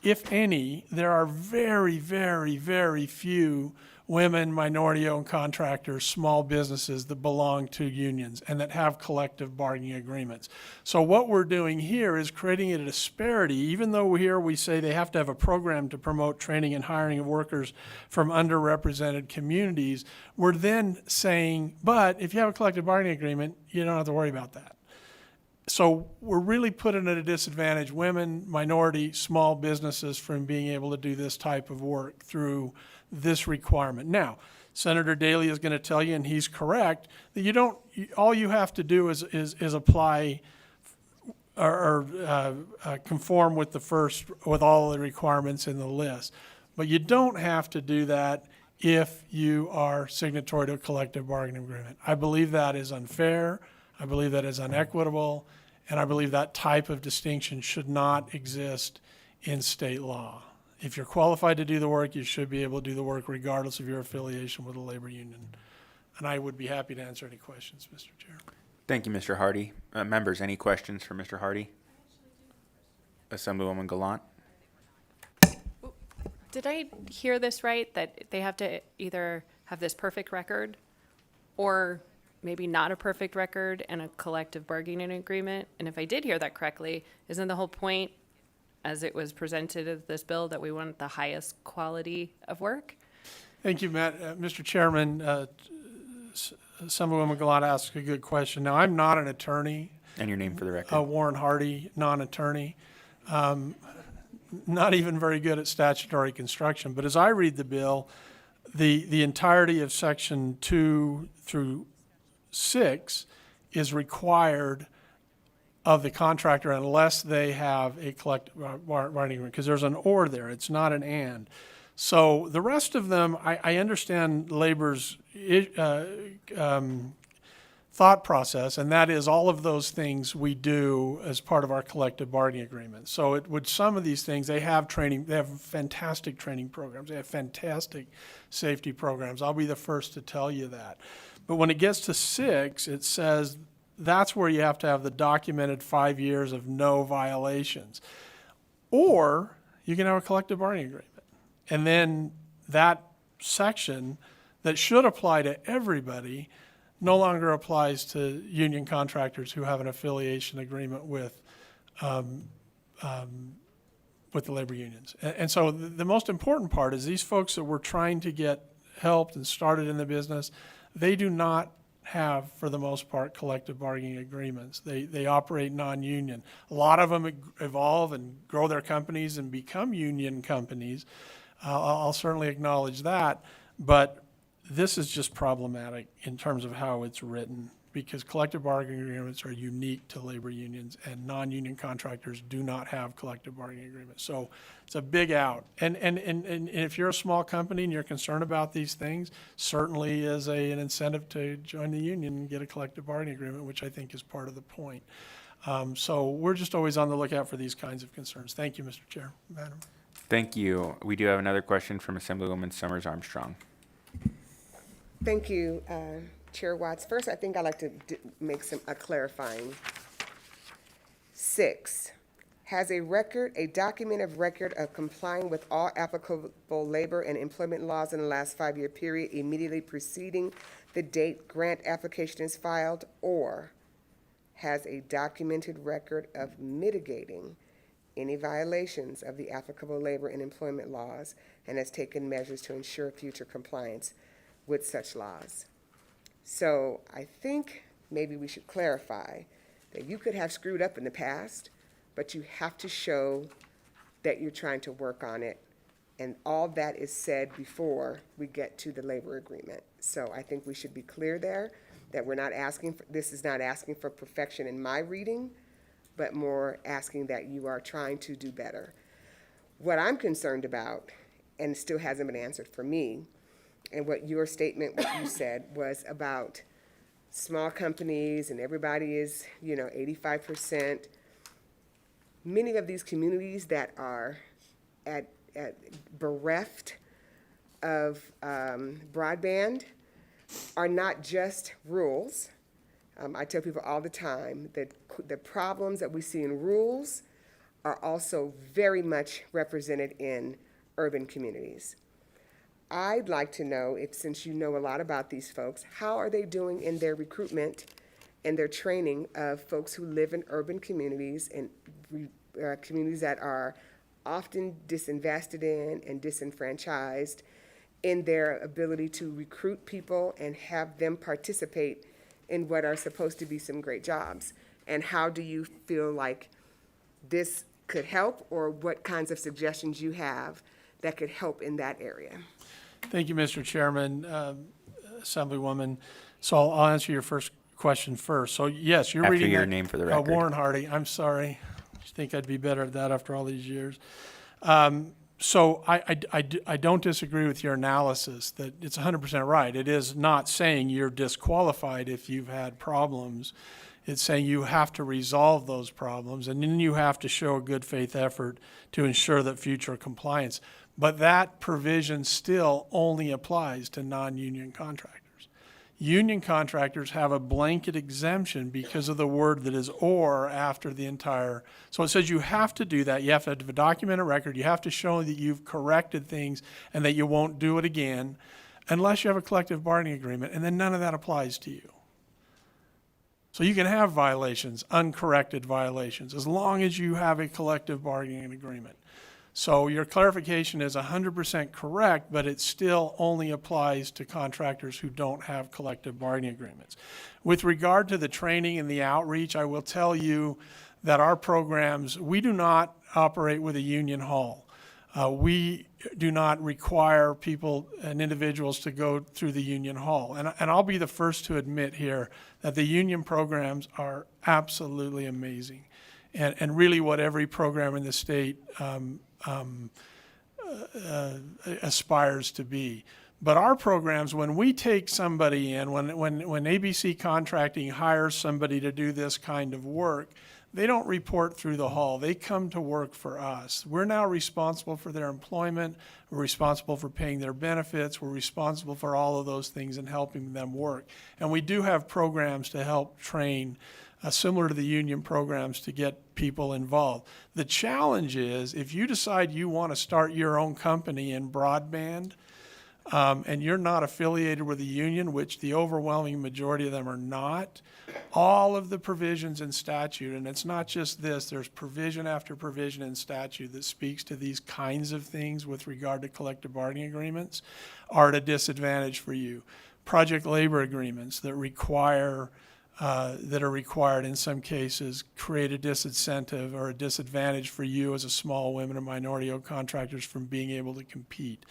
if any, there are very, very, very few women, minority-owned contractors, small businesses that belong to unions and that have collective bargaining agreements. So what we're doing here is creating a disparity. Even though here we say they have to have a program to promote training and hiring of workers from underrepresented communities, we're then saying, but if you have a collective bargaining agreement, you don't have to worry about that. So we're really putting at a disadvantage women, minority, small businesses from being able to do this type of work through this requirement. Now, Senator Daley is going to tell you, and he's correct, that you don't, all you have to do is apply or conform with with all the requirements in the list. But you don't have to do that if you are signatory to a collective bargaining agreement. I believe that is unfair. I believe that is inequitable, and I believe that type of distinction should not exist in state law. If you're qualified to do the work, you should be able to do the work regardless of your affiliation with a labor union. And I would be happy to answer any questions, Mr. Chair. Thank you, Mr. Hardy. Members, any questions for Mr. Hardy? Assemblywoman Gallant? Did I hear this right, that they have to either have this perfect record or maybe not a perfect record and a collective bargaining agreement? And if I did hear that correctly, isn't the whole point, as it was presented as this bill, that we want the highest quality of work? Thank you, Matt. Mr. Chairman, Assemblywoman Gallant asked a good question. Now, I'm not an attorney. And your name for the record. Warren Hardy, non-attorney. Not even very good at statutory construction. But as I read the bill, the entirety of Section 2 through 6 is required of the contractor unless they have a collective bargaining agreement, because there's an or there. It's not an and. So the rest of them, I understand labor's thought process, and that is all of those things we do as part of our collective bargaining agreement. So it would, some of these things, they have training, they have fantastic training programs, they have fantastic safety programs. I'll be the first to tell you that. But when it gets to 6, it says that's where you have to have the documented 5 years of no violations. Or you can have a collective bargaining agreement. And then that section that should apply to everybody no longer applies to union contractors who have an affiliation agreement with the labor unions. And so the most important part is these folks that we're trying to get helped and started in the business, they do not have, for the most part, collective bargaining agreements. They operate non-union. A lot of them evolve and grow their companies and become union companies. I'll certainly acknowledge that, but this is just problematic in terms of how it's written, because collective bargaining agreements are unique to labor unions, and non-union contractors do not have collective bargaining agreements. So it's a big out. And if you're a small company and you're concerned about these things, certainly is an incentive to join the union and get a collective bargaining agreement, which I think is part of the point. So we're just always on the lookout for these kinds of concerns. Thank you, Mr. Chair. Madam. Thank you. We do have another question from Assemblywoman Summers Armstrong. Thank you, Chair Watts. First, I think I'd like to make a clarifying. 6, has a documented record of complying with all applicable labor and employment laws in the last 5-year period immediately preceding the date grant application is filed, or has a documented record of mitigating any violations of the applicable labor and employment laws and has taken measures to ensure future compliance with such laws. So I think maybe we should clarify that you could have screwed up in the past, but you have to show that you're trying to work on it. And all that is said before we get to the labor agreement. So I think we should be clear there. that we're not asking, this is not asking for perfection in my reading, but more asking that you are trying to do better. What I'm concerned about, and still hasn't been answered for me, and what your statement, what you said, was about small companies and everybody is, 85%. Many of these communities that are at bereft of broadband are not just rurals. I tell people all the time that the problems that we see in rurals are also very much represented in urban communities. I'd like to know, if since you know a lot about these folks, how are they doing in their recruitment and their training of folks who live in urban communities and communities that are often disinvested in and disenfranchised, in their ability to recruit people and have them participate in what are supposed to be some great jobs? And how do you feel like this could help, or what kinds of suggestions you have that could help in that area? Thank you, Mr. Chairman, Assemblywoman. So I'll answer your first question first. So yes, you're After reading your that- name for the record. Warren Hardy. I'm sorry. I think I'd be better at that after all these years. So I don't disagree with your analysis that it's 100% right. It is not saying you're disqualified if you've had problems. It's saying you have to resolve those problems, and then you have to show a good faith effort to ensure that future compliance. But that provision still only applies to non-union contractors. Union contractors have a blanket exemption because of the word that is "or" after the entire. So it says you have to do that. You have to have a documented record. You have to show that you've corrected things and that you won't do it again unless you have a collective bargaining agreement, and then none of that applies to you. So you can have violations, uncorrected violations, as long as you have a collective bargaining agreement. So your clarification is 100% correct, but it still only applies to contractors who don't have collective bargaining agreements. With regard to the training and the outreach, I will tell you that our programs, we do not operate with a union hall. We do not require people and individuals to go through the union hall. And I'll be the first to admit here that the union programs are absolutely amazing, and really what every program in the state aspires to be. But our programs, when we take somebody in, when ABC Contracting hires somebody to do this kind of work, they don't report through the hall. They come to work for us. We're now responsible for their employment. We're responsible for paying their benefits. We're responsible for all of those things and helping them work. And we do have programs to help train, similar to the union programs, to get people involved. The challenge is, if you decide you want to start your own company in broadband, and you're not affiliated with a union, which the overwhelming majority of them are not, all of the provisions in statute, and it's not just this, there's provision after provision in statute that speaks to these kinds of things with regard to collective bargaining agreements, are at a disadvantage for you. Project labor agreements that are required in some cases create a disincentive or a disadvantage for you as a small women and minority-owned contractors from being able to compete.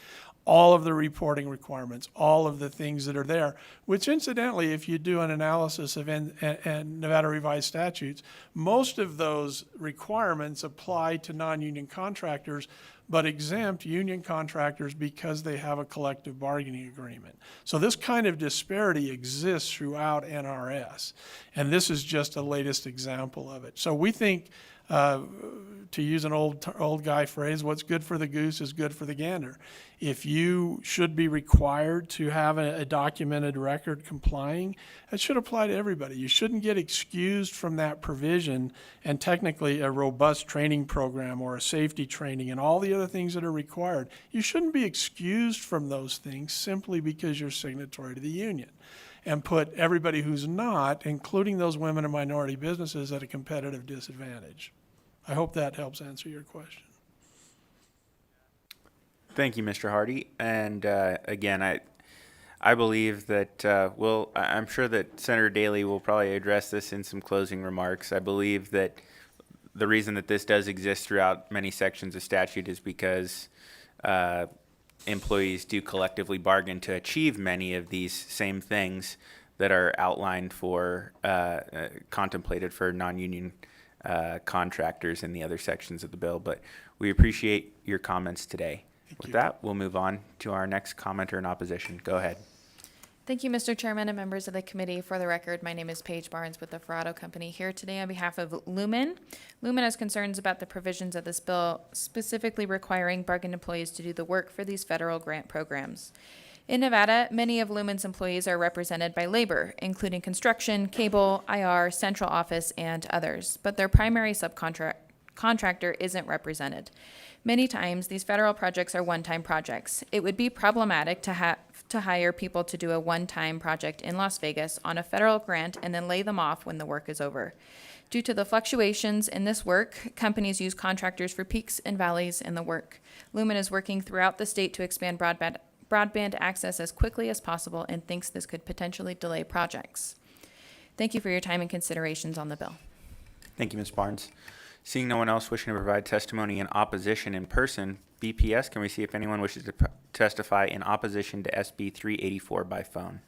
All of the reporting requirements, all of the things that are there, which incidentally, if you do an analysis of Nevada revised statutes, most of those requirements apply to non-union contractors, but exempt union contractors because they have a collective bargaining agreement. So this kind of disparity exists throughout NRS, and this is just a latest example of it. So we think, to use an old guy phrase, what's good for the goose is good for the gander. If you should be required to have a documented record complying, it should apply to everybody. You shouldn't get excused from that provision, and technically a robust training program or a safety training and all the other things that are required. You shouldn't be excused from those things simply because you're signatory to the union, and put everybody who's not, including those women and minority businesses, at a competitive disadvantage. I hope that helps answer your question. Thank you, Mr. Hardy. And again, I believe that I'm sure that Senator Daley will probably address this in some closing remarks. I believe that the reason that this does exist throughout many sections of statute is because employees do collectively bargain to achieve many of these same things that are outlined for, contemplated for non-union contractors in the other sections of the bill. But we appreciate your comments today. With that, we'll move on to our next commenter in opposition. Go ahead. Thank you, Mr. Chairman and members of the committee. For the record, my name is Paige Barnes with the Ferrado Company, here today on behalf of Lumen. Lumen has concerns about the provisions of this bill, specifically requiring bargain employees to do the work for these federal grant programs. In Nevada, many of Lumen's employees are represented by labor, including construction, cable, IR, central office, and others, but their primary subcontractor isn't represented. Many times, these federal projects are one-time projects. It would be problematic to hire people to do a one-time project in Las Vegas on a federal grant and then lay them off when the work is over. Due to the fluctuations in this work, companies use contractors for peaks and valleys in the work. Lumen is working throughout the state to expand broadband access as quickly as possible and thinks this could potentially delay projects. Thank you for your time and considerations on the bill. Thank you, Ms. Barnes. Seeing no one else wishing to provide testimony in opposition in person, BPS, can we see if anyone wishes to testify in opposition to SB 384 by phone?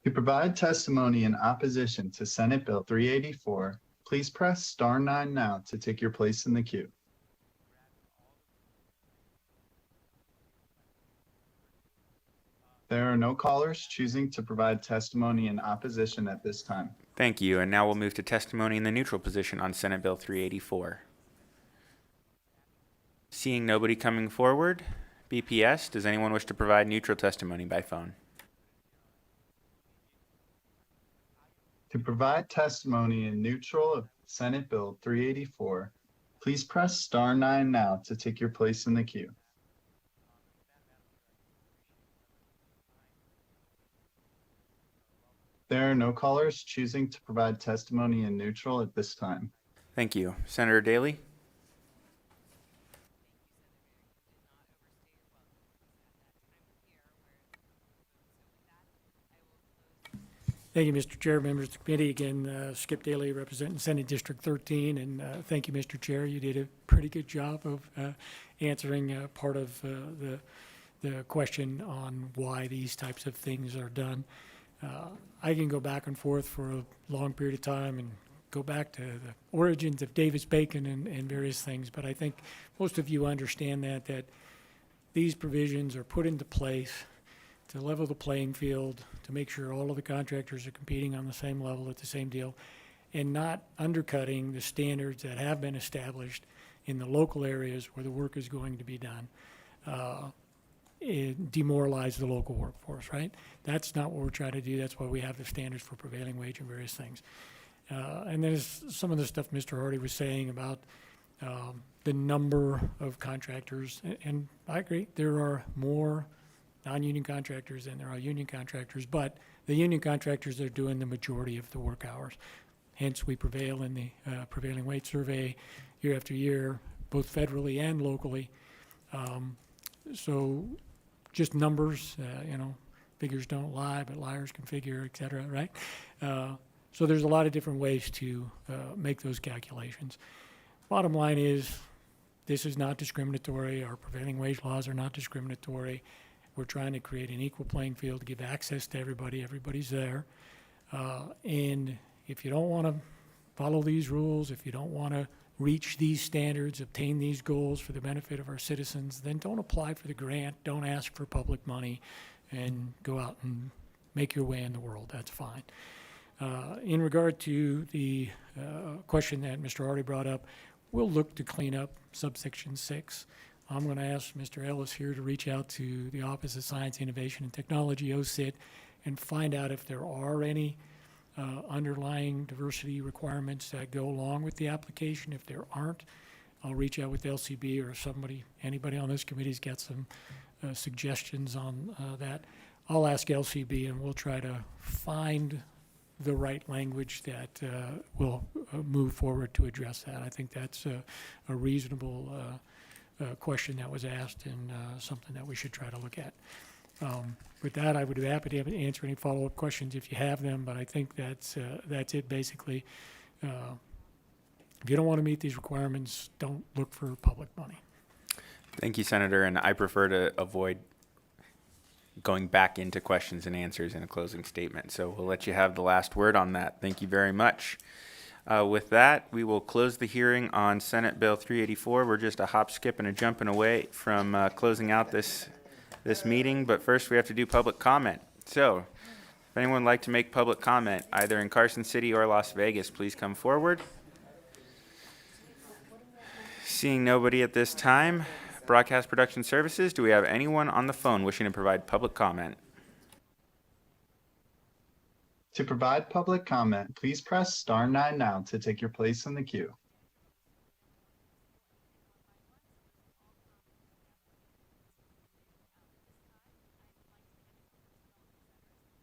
To provide testimony in opposition to Senate Bill 384, please press star 9 now to take your place in the queue. There are no callers choosing to provide testimony in opposition at this time. Thank you. And now we'll move to testimony in the neutral position on Senate Bill 384. Seeing nobody coming forward, BPS, does anyone wish to provide neutral testimony by phone? To provide testimony in neutral of Senate Bill 384, please press star 9 now to take your place in the queue. There are no callers choosing to provide testimony in neutral at this time. Thank you. Senator Daly? Thank you, Mr. Chair, members of the committee. Again, Skip Daly representing Senate District 13, and thank you, Mr. Chair. You did a pretty good job of answering part of the question on why these types of things are done. I can go back and forth for a long period of time and go back to the origins of Davis-Bacon and various things, but I think most of you understand that these provisions are put into place to level the playing field, to make sure all of the contractors are competing on the same level at the same deal, and not undercutting the standards that have been established in the local areas where the work is going to be done. Demoralize the local workforce, right? That's not what we're trying to do. That's why we have the standards for prevailing wage and various things. And there's some of the stuff Mr. Hardy was saying about the number of contractors, and I agree, there are more non-union contractors than there are union contractors, but the union contractors are doing the majority of the work hours. Hence, we prevail in the prevailing wage survey year after year, both federally and locally. So just numbers, figures don't lie, but liars can figure, et cetera, right? So there's a lot of different ways to make those calculations. Bottom line is, this is not discriminatory. Our prevailing wage laws are not discriminatory. We're trying to create an equal playing field to give access to everybody. Everybody's there. And if you don't want to follow these rules, if you don't want to reach these standards, obtain these goals for the benefit of our citizens, then don't apply for the grant, don't ask for public money, and go out and make your way in the world. That's fine. In regard to the question that Mr. Hardy brought up, we'll look to clean up subsection 6. I'm going to ask Mr. Ellis here to reach out to the Office of Science, Innovation, and Technology, OSIT, and find out if there are any underlying diversity requirements that go along with the application. If there aren't, I'll reach out with LCB or anybody on this committee's got some suggestions on that. I'll ask LCB and we'll try to find the right language that will move forward to address that. I think that's a reasonable question that was asked and something that we should try to look at. With that, I would be happy to answer any follow-up questions if you have them, but I think that's it basically. If you don't want to meet these requirements, don't look for public money. Thank you, Senator, and I prefer to avoid going back into questions and answers in a closing statement. So we'll let you have the last word on that. Thank you very much. With that, we will close the hearing on Senate Bill 384. We're just a hop, skip, and a jumping away from closing out this meeting, but first we have to do public comment. So, if anyone would like to make public comment, either in Carson City or Las Vegas, please come forward. Seeing nobody at this time, Broadcast Production Services, do we have anyone on the phone wishing to provide public comment? To provide public comment, please press star 9 now to take your place in the queue.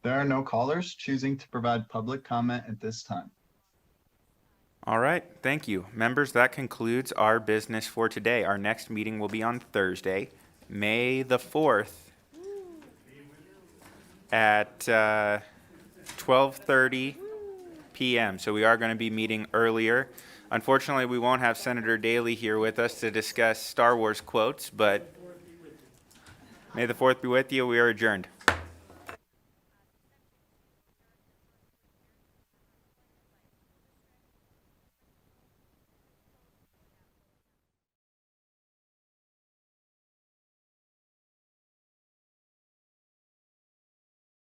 There are no callers choosing to provide public comment at this time. All right, thank you. Members, that concludes our business for today. Our next meeting will be on Thursday, May the 4th at 12:30 p.m. So we are going to be meeting earlier. Unfortunately, we won't have Senator Daley here with us to discuss Star Wars quotes, but may the 4th be with you. We are adjourned.